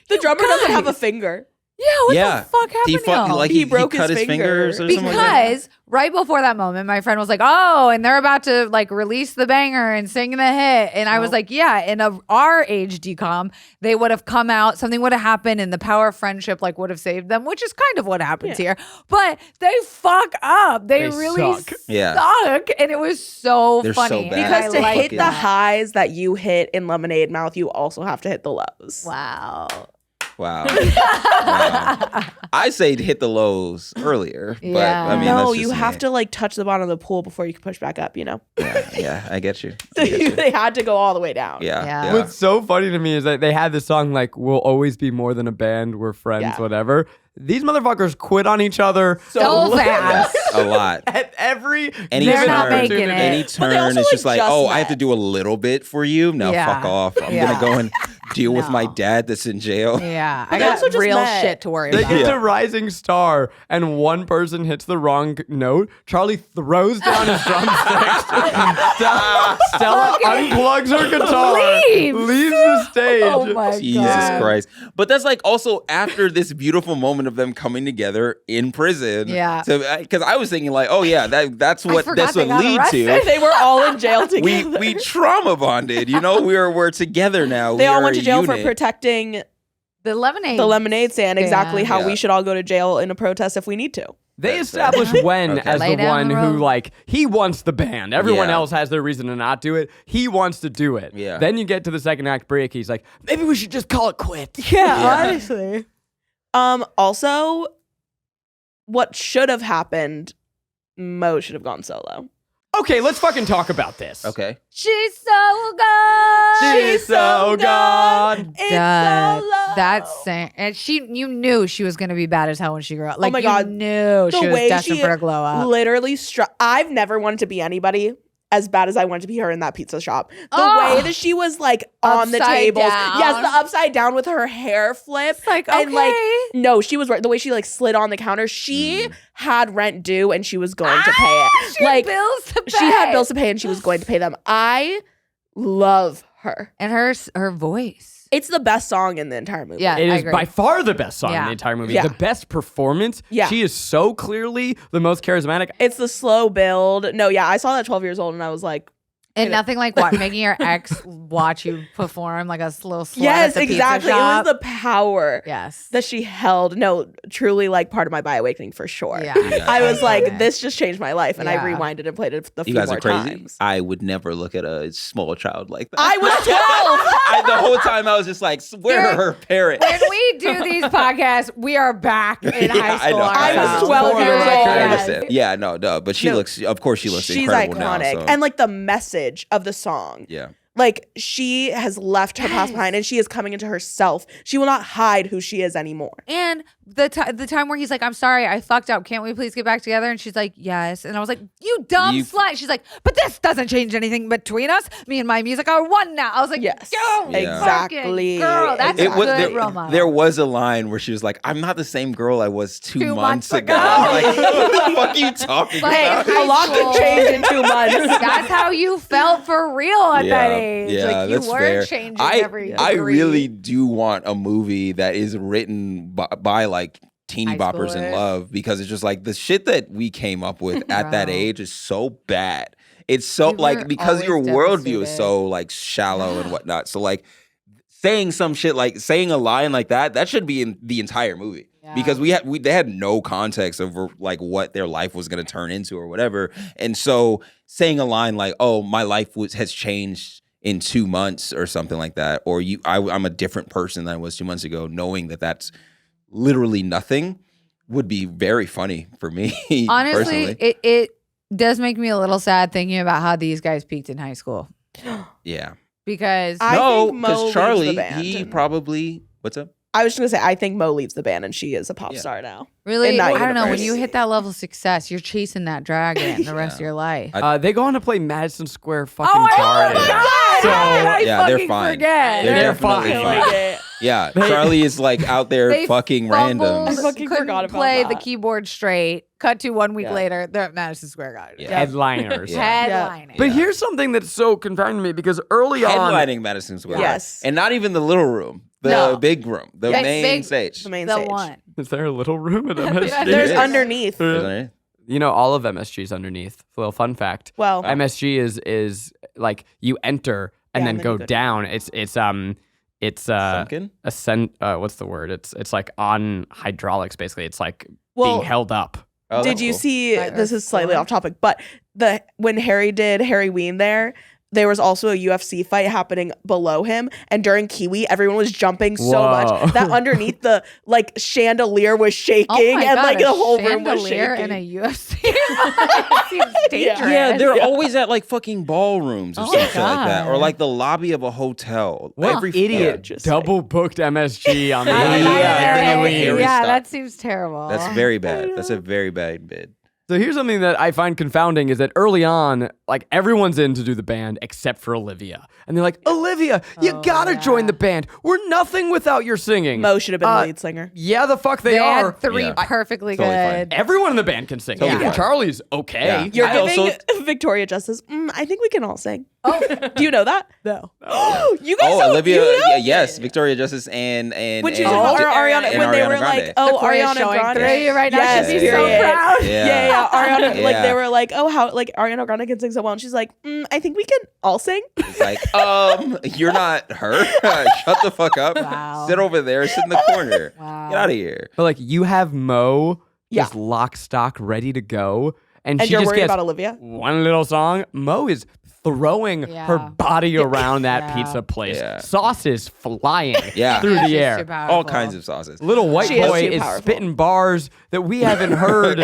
the drummer doesn't have a guys. finger. Yeah, what Yeah. the fuck happened He to y'all? like He he broke cut his his fingers or finger. something like that. Because right before that moment, my friend was like, "Oh, and they're about to like release the banger and sing the hit," and I was like, "Yeah." In our age decom, they would have come out, something would have happened, and the power of friendship like would have saved them, which is kind of what happens here. But they fuck up. They really suck. Yeah. suck, and it was so They're so funny. bad. and Because I to liked hit the that. highs that you hit in Lemonade Mouth, you also have to hit the lows. Wow. Wow. Wow. I say hit the lows earlier, but Yeah. I mean, No, that's you just have me. to like touch the bottom of the pool before you can push back up, you know? Yeah, I get you. I get you. They had to go all the way down. Yeah. Yeah. Yeah. What's so funny to me is that they had this song like "We'll always be more than a band, we're friends, Yeah. whatever." These motherfuckers quit on each other So fast. A lot. at every Any They're given not turn, making it. opportunity. any But they turn also, is just like, like, just oh, I have met. to do a little bit for you. No, Yeah. fuck off. I'm Yeah. gonna go and deal with my No. dad that's in jail. Yeah, I they got also just real met. shit to worry They about. get to Rising Star, and one person hits the wrong note. Charlie throws down his drumsticks. Stella unplugs her guitar, leaves the stage. Oh my Jesus God. Christ. But that's like also after this beautiful moment of them coming together in prison. Yeah. So because I was thinking like, oh yeah, that's what forgot this they would got lead arrested. to. They were all in jail together. We trauma bonded, you know. We're together now. They We all are went to a jail for unit. protecting The lemonade. the lemonade stand. Exactly how Yeah. we should all go to jail in a protest if we need to. They That's establish Wen Okay. as Lay the down one the who, road. like, he wants the band. Everyone Yeah. else has their reason to not do it. He wants to do it. Yeah. Then you get to the second act break. He's like, maybe we should just call it quits. Yeah, honestly. Also, what should have happened, Mo should have gone solo. Okay, let's fucking talk about this. Okay. She's so good. She's so gone. It's That- so low. That's saying, and you knew she was gonna be bad as hell when she grew up. Like, my you God. knew she The was way destined she for a glow up. literally I've never wanted to be anybody as bad as I wanted to be her in that pizza shop. The Oh. way that she was like on the Upside tables. down. Yes, the upside down with her hair flip. It's like, And like, okay. no, she was right. The way she like slid on the counter, she had rent due and she was going to pay it. She had Like, bills to pay. she had bills to pay and she was going to pay them. I love her. and her voice. It's the best song in the entire movie. Yeah, It I is agree. by far the best song in Yeah. the entire movie. Yeah. The best performance. Yeah. She is so clearly the most charismatic. It's the slow build. No, yeah, I saw that 12 years old and I was like, And nothing like what making your ex watch you perform like a little slut yes, at the exactly. pizza It shop. was the power Yes. that she held. No, truly like part of my bi awakening for sure. Yeah. Yeah. I was like, Okay. this just changed my life. And I Yeah. rewinded and played it a You few guys more are crazy. times. I would never look at a small child like that. I was 12. The whole time I was just like, where are her parents? When we do these podcasts, we are back in high I school. know. I was ourselves. 12 years For the old. record. I Yes. understand. Yeah, no, but she No. looks. Of course, she looks She's incredible iconic. now. So. And like the message of the song. yeah, Like she has left her past behind and she is coming into herself. She will not hide who she is anymore. And the time where he's like, I'm sorry, I fucked up. Can't we please get back together? And she's like, yes. And I was like, you dumb slut. She's like, but this doesn't change anything between us. Me and my music are one now. I was like, Yes. yo, Exactly. girl, that's a good role model. There was a line where she was like, I'm not the same girl I was 2 months ago. ago. I'm like, what the fuck are you talking Like, about? high A lot school. could change in 2 months. That's how you felt for real at that age. Yeah, like you that's were fair. changing I every I degree. really do want a movie that is written by like teeny High boppers in schoolers. love, because it's just like the shit that we came up with at that Bro. age is so bad. It's so We like were because your always worldview is devastated. so like shallow and whatnot. So like saying some shit, like saying a line like that should be in the entire movie. Yeah. Because they had no context over like what their life was going to turn into or whatever. And so saying a line like, "Oh, my life has changed in 2 months" or something like that, or I'm a different person than I was 2 months ago, knowing that that's literally nothing, would be very funny for me. Honestly, personally. it does make me a little sad thinking about how these guys peaked in high school. Yeah. Because I No, think Mo because leaves Charlie, the band. he probably what's up? I was just gonna say, I think Mo leaves the band and she is a pop Yeah. star now. really, in that I don't know, when universe. you hit that level of success, you're chasing that dragon the rest of your life. They go on to play Madison Square fucking oh my Garden. God! So How did I yeah, they're fucking fine. forget? They're fine. definitely fine. Yeah, Charlie is like out there They fucking fumbled, randoms. I fucking couldn't forgot about play the that. keyboard straight. Cut to 1 week Yeah. later, they're at Madison Square Garden. Yeah. Headliners. Yeah. Headlining. But here's something that's so confounding to me, because early on, Headlining Madison Square. Yes. And not even the little room, the No. big room, the Big- main big- stage. The main The stage. one. is there a little room at MSG? There's Yes. underneath. Isn't You know, all of MSG is underneath. A little fun fact. Well, MSG is like you enter and Yeah, then and then go you go down. It's Sunken? ascent. What's the word? It's like on hydraulics basically. It's like Well, being held up. Oh, did that's you cool. see? Right, This or is slightly four. off topic, but when Harry did Harry Ween there was also a UFC fight happening below him, and during Kiwi, everyone was jumping so Whoa. much that underneath the like chandelier was shaking, Oh my and God, like a the whole room was chandelier shaking. in a UFC. It seems dangerous. Yeah, they're always at like fucking ballrooms or Oh some my shit like that, or God. like the lobby of a hotel. What Every idiot just double booked MSG on the Yeah, Yeah, Harry Harry Ween. stuff. that seems terrible. That's very bad. That's a very bad bid. So here's something that I find confounding is that early on, like everyone's in to do the band except for Olivia. And they're like, Olivia, you gotta join the band. We're nothing without your singing. Mo should have been the lead singer. Yeah, the fuck they They are. had three Yeah. perfectly Totally fine. good. Everyone in the band can sing. Totally Even fine. Charlie's okay. Yeah. You're I giving also- Victoria Justice. I think we can all sing. Oh, do you know that? No. You guys Oh, don't, Olivia, you know? yes, Victoria Justice and When she and- was and Ariana, and when they were Ariana like, Grande. oh, Victoria's Ariana showing Grande. through you right now. Yes, She'd be so period. proud. Yeah, Ariana, like Yeah. they were like, oh, how like Ariana Grande can sing so well, and she's like, I think we can all sing. It's like, you're not her. Shut the fuck up. Wow. Sit over there. Sit in the corner. Wow. Get out of here. But like you have Mo just Yeah. lock stock ready to go. And And she you're just worried gets about Olivia? one little song. Mo is throwing Yeah. her body around that Yeah. pizza place. Yeah. Sauce is flying Yeah. through She's the air. too powerful. All kinds of sauces. Little white She is boy too is powerful. spitting bars that we haven't heard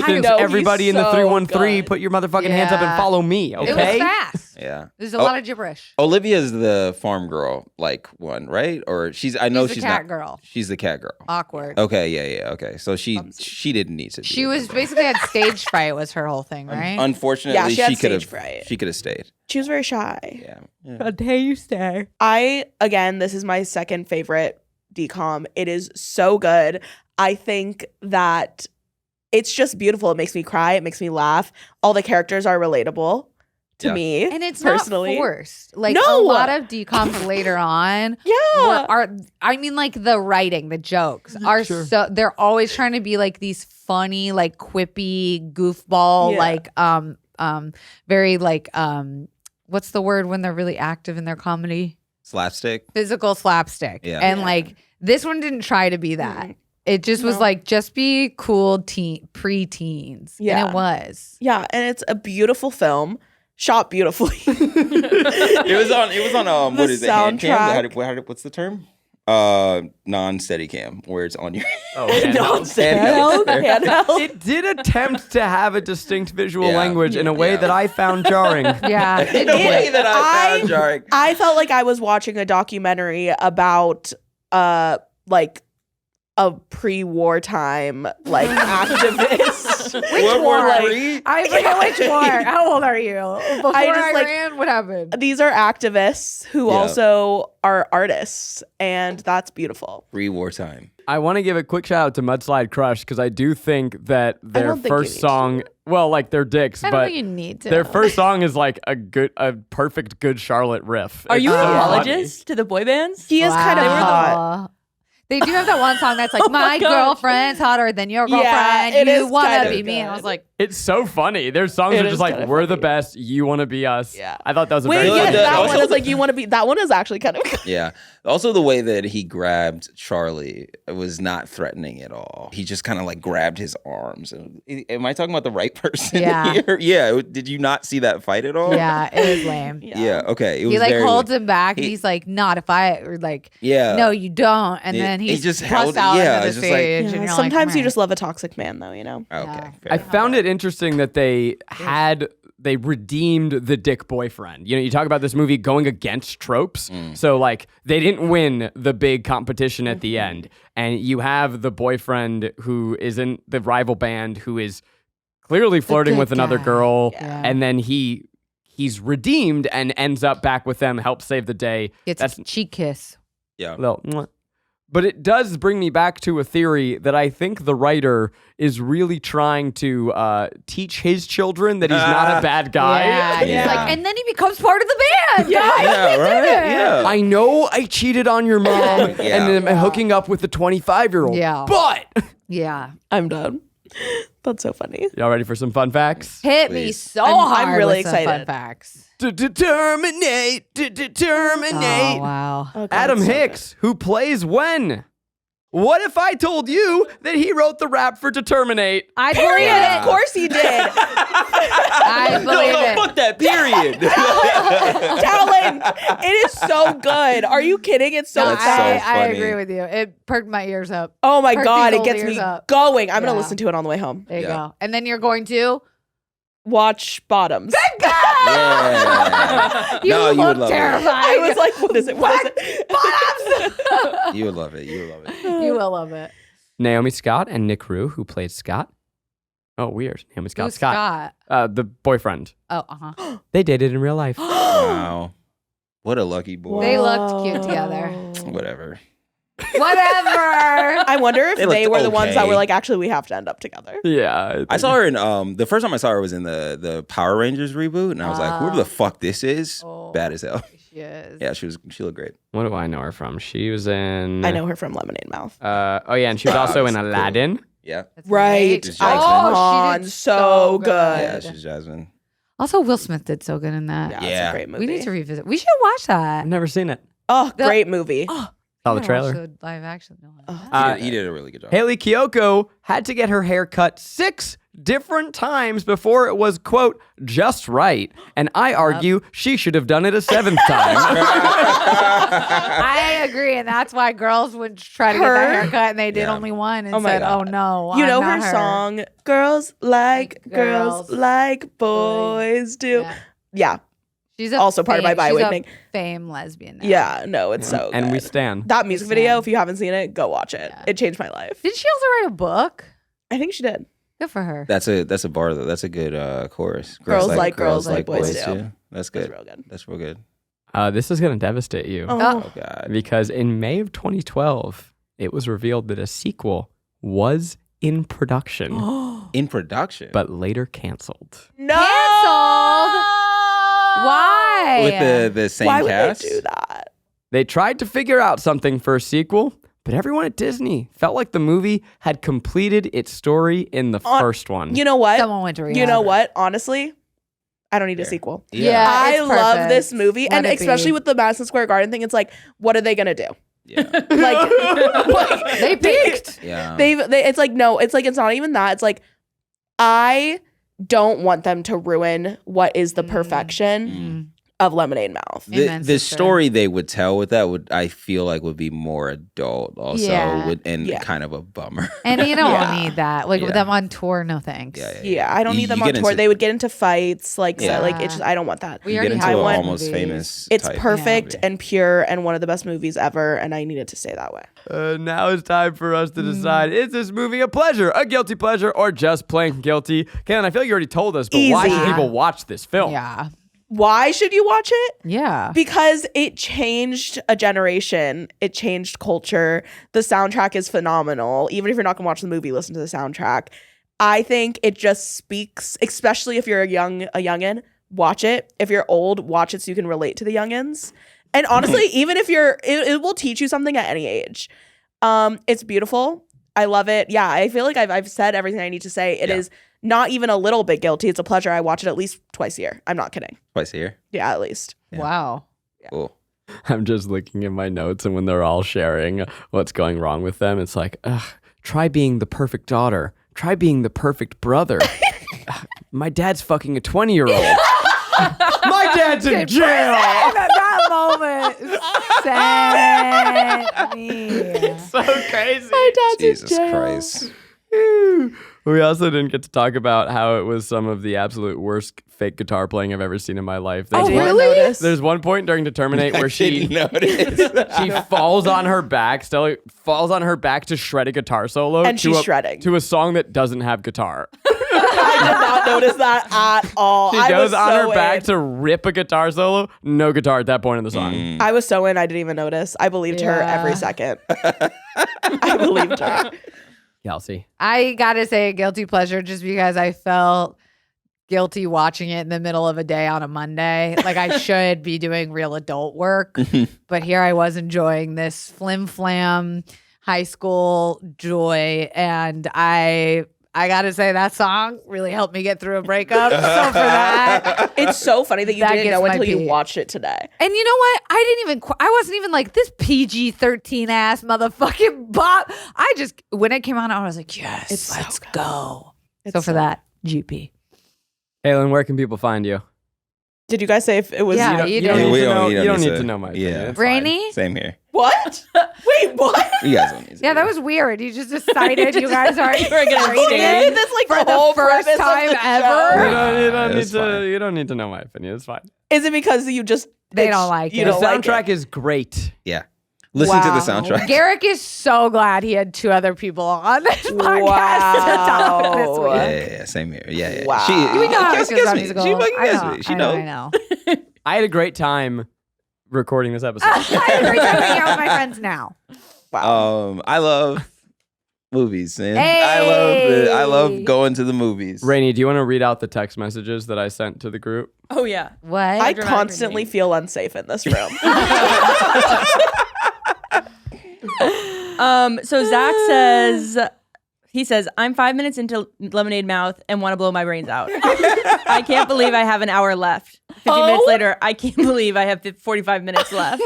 since know, everybody he's in the so 313 good. put your motherfucking hands up and Yeah. follow me, It was okay? fast. Yeah. There's a Oh. lot of gibberish. Olivia's the farm girl, like one, right? Or I know She's the she's cat not. girl. She's the cat girl. Awkward. Okay, yeah. Okay, so she didn't need to. She was basically had stage fright was her whole thing, right? Unfortunately, Yeah, she had could have. stage fright. She could have stayed. She was very shy. Yeah. How dare you stay? Again, this is my second favorite decom. It is so good. I think that it's just beautiful. It makes me cry. It makes me laugh. All the characters are relatable to Yeah. me. And it's personally. not forced. Like No. a lot of decoms later on Yeah. like the writing, the jokes are Sure. so they're always trying to be like these funny, like quippy, goofball, Yeah. like very like what's the word when they're really active in their comedy? Slapstick. Physical slapstick. Yeah. And Yeah. like this one didn't try to be that. It just was No. like just be cool pre-teens. Yeah. And it was. Yeah, and it's a beautiful film, shot beautifully. It was on. The What is it? Hand cam? soundtrack. What's the term? Non-steady cam, where it's on your. Oh, Handheld. Handheld. It did attempt to have a distinct visual Yeah. language in a way Yeah. that I found jarring. Yeah. It In a way did. that I found jarring. I felt like I was watching a documentary about like a pre-wartime like activist. Which World war? War III? I forget which war. How old are you? Before just, like- Iran, what happened? These are activists who Yeah. also are artists, and that's beautiful. Pre-wartime. I want to give a quick shout out to Mudslide Crush because I do think that their don't think you first need song, well, like they're dicks, I don't but think you need to. their first song is like a perfect Good Charlotte riff. Are It's you an so funny. apologist to the boy bands? He is kind of hot. They do have that one song that's like, my gosh. girlfriend's hotter than your Yeah, girlfriend. it You is want to kinda be me. And I was good. like, It's so funny. Their songs It are is just like, kinda we're the funny. best. You want to be us. Yeah. I thought that was a Wait, very yeah, funny that song. one is like you want to be. That one is actually kind of. Yeah. Also, the way that he grabbed Charlie was not threatening at all. He just kind of like grabbed his arms. Am I talking about the right person Yeah. here? Yeah. Did you not see that fight at all? yeah, it was lame. Yeah. Okay. It was He like very, holds him back and he- he's like, not if I, or like, Yeah. no, you don't. And He- then he he's just just held- out yeah, into the it's just like- stage. and you're like, Sometimes you "Alright." just love a toxic man, though. You know. Okay. Yeah. Fair I enough. found it interesting that they redeemed the dick boyfriend. You know, you talk about this movie going against tropes. So like they didn't win the big competition at the end. And you have the boyfriend who is in the rival band who is clearly flirting good with another guy. girl. Yeah. And then he's redeemed and ends up back with them, helps save the day. Gets That's a cheek kiss. Yeah. little, mwah. But it does bring me back to a theory that I think the writer is really trying to teach his children that he's not a bad guy. Yeah. Yeah. He's like, and then he becomes part of the band. Yeah. guys. Yeah. He did Right. it. Yeah. I know I cheated on your mom Yeah. and am hooking up with the 25-year-old. Yeah. But Yeah. I'm done. That's so funny. y'all ready for some fun facts? Hit me Please. so I'm hard. really with some fun excited. facts. Determinate. Oh, wow. Oh, God, Adam it's so Hicks, who plays when? What if I told you that he wrote the rap for Determinate? I good. believe Period. it. Of course he did. I believe it. Fuck that period. Talon, it is so good. Are you kidding? It's so No, That's exciting. so I funny. agree with you. It perked my ears up. Oh my Perk God, these it old gets ears me up. going. I'm going Yeah. to listen to it on the way home. There you Yeah. go. And then you're going to Watch Bottoms. Yeah. You No, you would look love it. terrified. I was like, what is it? What is it? Bottoms. You would love it. You would love it. You will love it. Naomi Scott and Nick Rue, who played Scott. Oh, weird. Naomi Scott. Who's Scott? The boyfriend. Oh, uh-huh. They dated in real life. Wow. What a lucky boy. They looked cute together. Whatever. Whatever. I wonder if They they looked were the ones that okay. were like, actually, we have to end up together. Yeah. I saw her in the first time I saw her was in the Power Rangers reboot, and I was like, whoever the fuck this is, Oh. bad as hell. She is. Yeah, she looked great. What do I know her from? She was in. I know her from Lemonade Mouth. Oh yeah, and she was also in That's cool. Aladdin. Yeah. That's Right. Just Oh, Jasmine. she did so good. Yeah, she's Jasmine. Also, Will Smith did so good in that. Yeah, Yeah. it's a great movie. We need to revisit. We should watch that. I've never seen it. Oh, The- great movie. Saw I the gotta trailer. watch the live action. He did a really good job. Haley Kiyoko had to get her hair cut 6 different times before it was, quote, just right. And I argue she should have done it a 7th time. I agree, and that's why girls would try to get Her? that haircut, and they did Yeah. only one, and Oh my said, God. "Oh no, You I'm know not her song, Girls Like Girls Girls Like Boys Do. Yeah. Yeah. She's a Also part of my she's a bi-wedding. fame lesbian. Now. Yeah. No, it's so and good. we stand. That music video, if you haven't seen it, go watch it. Yeah. It changed my life. Did she also write a book? I think she did. Good for her. That's a bar though. That's a good chorus. Girls like girls like boys do. That's It's good. real good. That's real good. This is going to devastate you. Oh. Oh God. Because in May of 2012, it was revealed that a sequel was in production, In production. but later canceled. No. Canceled? Why? with the same Why would cast. they do that? They tried to figure out something for a sequel, but everyone at Disney felt like the movie had completed its story in the first one. You know what? Someone went to rehab. You know what? Honestly, I don't need a Fair. sequel. Yeah. I it's love perfect. this movie, Let and it especially be. with the Madison Square Garden thing. It's like, what are they gonna do? Yeah. Like, They peaked. Yeah. It's like no, it's like it's not even that. It's like I don't want them to ruin what is the perfection. of Lemonade Mouth. Amen, The sister. story they would tell with that I feel like would be more adult also Yeah. and Yeah. kind of a bummer. And you don't Yeah. need that. Like with Yeah. them on tour, no thanks. Yeah, I don't need them You on get tour. into- They would get into fights, like Yeah. like it's just I don't want that. We You already get into have an one almost movies. famous It's type perfect movie. and pure and one of the best movies ever, and I need it to stay that way. Now it's time for us to decide, is this movie a pleasure, a guilty pleasure, or just plain guilty? Kaylin, I feel like you already told us, but why Easy. should people watch this film? Yeah. Why should you watch it? Yeah. Because it changed a generation. It changed culture. The soundtrack is phenomenal. Even if you're not going to watch the movie, listen to the soundtrack. I think it just speaks, especially if you're a youngin', watch it. If you're old, watch it so you can relate to the youngins. And honestly, even if it will teach you something at any age. It's beautiful. I love it. Yeah, I feel like I've said everything I need to say. It is not even a little bit guilty. It's a pleasure. I watch it at least twice a year. I'm not kidding. Twice a year. Yeah, at least. Yeah. Wow. Cool. I'm just looking at my notes, and when they're all sharing what's going wrong with them, it's like, ugh, try being the perfect daughter. Try being the perfect brother. Ugh, my dad's fucking a 20-year-old. My dad's in jail. That moment sent me. So crazy. Jesus Christ. We also didn't get to talk about how it was some of the absolute worst fake guitar playing I've ever seen in my life. Oh, There's one- really? There's one point during Determinate where she notice. falls on her back, Stella falls on her back to shred a guitar solo. And she's to shredding. to a song that doesn't have guitar. I did not notice that at all. She I goes was on so her back in. to rip a guitar solo. No guitar at that point in the song. I was so in, I didn't even notice. I believed her Yeah. every second. I believed her. Kelsey. I gotta say a guilty pleasure just because I felt guilty watching it in the middle of a day on a Monday. Like I should be doing real adult work, but here I was enjoying this flim flam high school joy, and I gotta say that song really helped me get through a breakup. So for that, It's so funny that you That didn't gets know my until you pee. watched it today. and you know what? I wasn't even like this PG-13 ass motherfucking bop. I just when it came out, I was like, yes, It's so let's good. go. It's So for so- that, GP. Aylin, where can people find you? Did you guys say if it was Yeah, You you don't don't- need we to don't- know. you You don't don't need need to- to know my yeah. opinion. It's fine. Rainie? Same here. what? Wait, what? You guys don't need to. Yeah, that was weird. You just decided you guys aren't We're gonna rating read this like for the whole first premise of time the ever. show. You don't need It's fine. to. You don't need to know my opinion. It's fine. Is it because you just They don't like you it. The don't like soundtrack it? is great. Yeah. Listen to the Wow. soundtrack. Garrick is so glad he had two other people on this podcast to talk Wow. this week. Yeah, same here. Yeah. Wow. She, We know how Kelsey it feels gets about me. musical. She fucking I gets know, me. She I know. knows. I know. I had a great time recording this episode. I had a great time hanging out with my friends now. I love movies, man. Hey. I love going to the movies. Rainey, do you want to read out the text messages that I sent to the group? Oh yeah. What? I dramatic constantly reading. feel unsafe in this room. So Zach says, he says, I'm 5 minutes into Lemonade Mouth and want to blow my brains out. I can't believe I have an hour left. 50 minutes later, I can't believe I have 45 minutes left.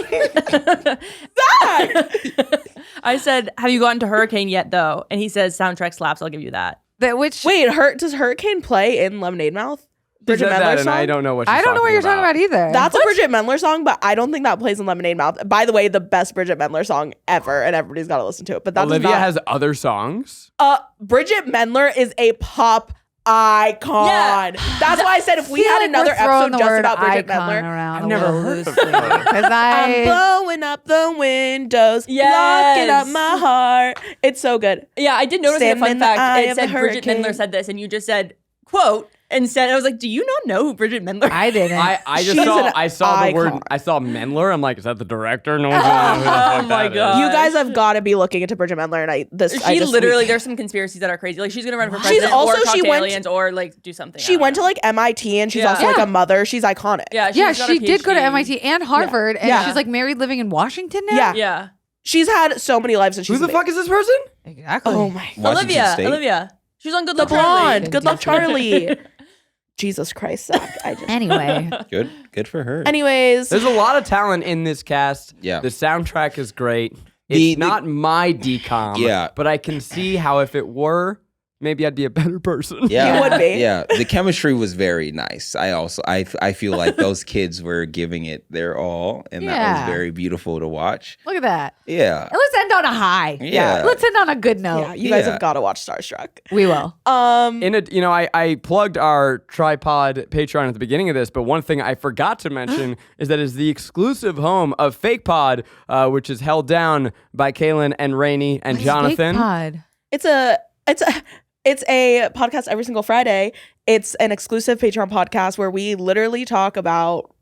I said, have you gotten to Hurricane yet, though? And he says, soundtrack slaps. I'll give you that. Which Wait, does Hurricane play in Lemonade Mouth? She Bridget said that, Mendler and song? I don't know what she's I don't know what you're talking about either. That's a Bridget Mendler song, but I don't think that plays in Lemonade Mouth. By the way, the best Bridget Mendler song ever, and everybody's got to listen to it. But that's Olivia not, has other songs. Bridget Mendler is a pop icon. Yeah. That's why I said if we feel had like another we're throwing episode the just word about Bridget icon Mendler. around I've never a little heard of loosely, her. 'cause I'm blowing up the windows, locking up Yes. my heart. It's so good. Yeah, I did notice a Standing fun in the eye fact. It of said the Bridget hurricane. Mendler said this, and you just said, quote, instead. I was like, do you not know who Bridget Mendler is? I didn't. I just She's saw an I saw the word icon. I saw Mendler. I'm like, is that the director? No one's gonna know who the fuck Oh my that is. God. You guys have got to be looking into Bridget Mendler, and I She just literally, we- there's some conspiracies that are crazy. Like, she's going to run for She's president also- or talk she to went- aliens or, like, do something. She went to like MIT, and she's Yeah. also like a mother. She's iconic. Yeah, yeah, she's got she her did go to PhD. MIT and Harvard, and Yeah. she's like married, living in Washington now. Yeah. Yeah. She's had so many lives, and she's Who the fuck is this person? Exactly. Oh my! Washington State. Olivia. She's on Good The Luck Charlie. blonde. Good luck, Charlie. Jesus Christ, Zach. I just. Anyway, Good for her. Anyways, There's a lot of talent in this cast. Yeah. The soundtrack is great. The- It's not my decom. Yeah. But I can see how if it were maybe I'd be a better person. Yeah, You would be. Yeah, the chemistry was very nice. I feel like those kids were giving it their all, and that Yeah. was very beautiful to watch. Look at that. Yeah, And let's end on a high. Yeah. Let's end on a good note. Yeah, you guys Yeah. have got to watch Starstruck. We will. I plugged our tripod Patreon at the beginning of this, but one thing I forgot to mention is that it's the exclusive home of Fake Pod, which is held down by Kaylin and Rainie and Jonathan. Pod. It's a podcast every single Friday. It's an exclusive Patreon podcast where we literally talk about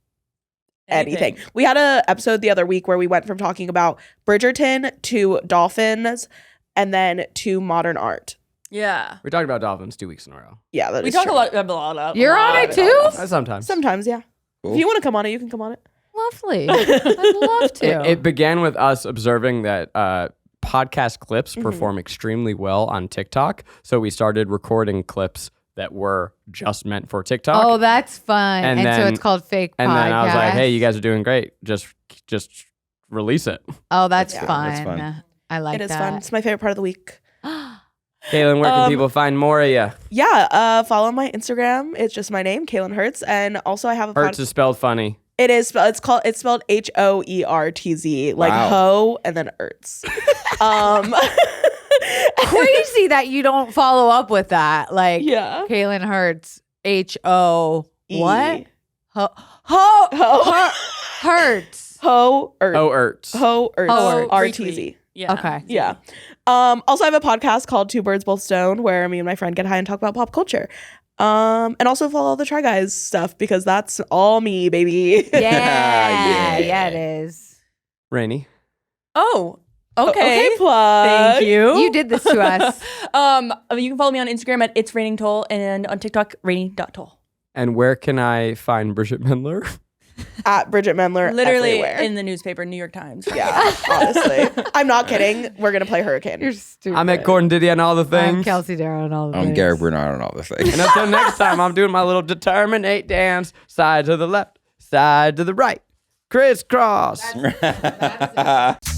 anything. We had an episode the other week where we went from talking about Bridgerton to dolphins and then to modern art. Yeah. We talked about dolphins 2 weeks in a row. Yeah, that We is talk true. a lot about You're on it too? Sometimes. Sometimes, yeah. Cool. If you want to come on it, you can come on it. Lovely. I'd love to. It began with us observing that podcast clips Mm-hmm. perform extremely well on TikTok. So we started recording clips that were just meant for TikTok. Oh, that's fun. And And, so then- it's called Fake and Podcast. then I was like, hey, you guys are doing great. Just release it. Oh, that's Yeah. fun. That's fun. I like It is that. fun. It's my favorite part of the week. Kaylin, where can people find more of you? Yeah, follow my Instagram. It's just my name, Kaylin Hertz, and also I have a Hertz is spelled funny. It is spelled. It's spelled HOERTZ, like Wow. ho and then Ertz. Crazy that you don't follow up with that. Like, Yeah. Kaylin Hertz, HO. E. What? Ho Ho. Hertz. Ho Ertz. Oh, Ertz. Ho Ertz. Ho Ertz. RTZ. Yeah. Okay. Yeah. Also, I have a podcast called Two Birds Both Stoned where me and my friend get high and talk about pop culture. And also follow the Try Guys stuff because that's all me, baby. Yeah. Yeah, it is. Rainie. Oh. Okay, Okay. plug. Thank you. You did this to us. You can follow me on Instagram at It's Raining Toll and on TikTok, Rainie.toll. And where can I find Bridget Mendler? At Bridget Mendler. Literally everywhere. in the newspaper, New York Times. Yeah, honestly. I'm not kidding. We're going to play Hurricane. You're stupid. I'm at Gordon Diddy on all the I'm things. Kelsey Darragh and all the I'm things. Garrick Bernard and all the things. And until next time, I'm doing my little determinate dance. Side to the left, side to the right. Crisscross. That's it.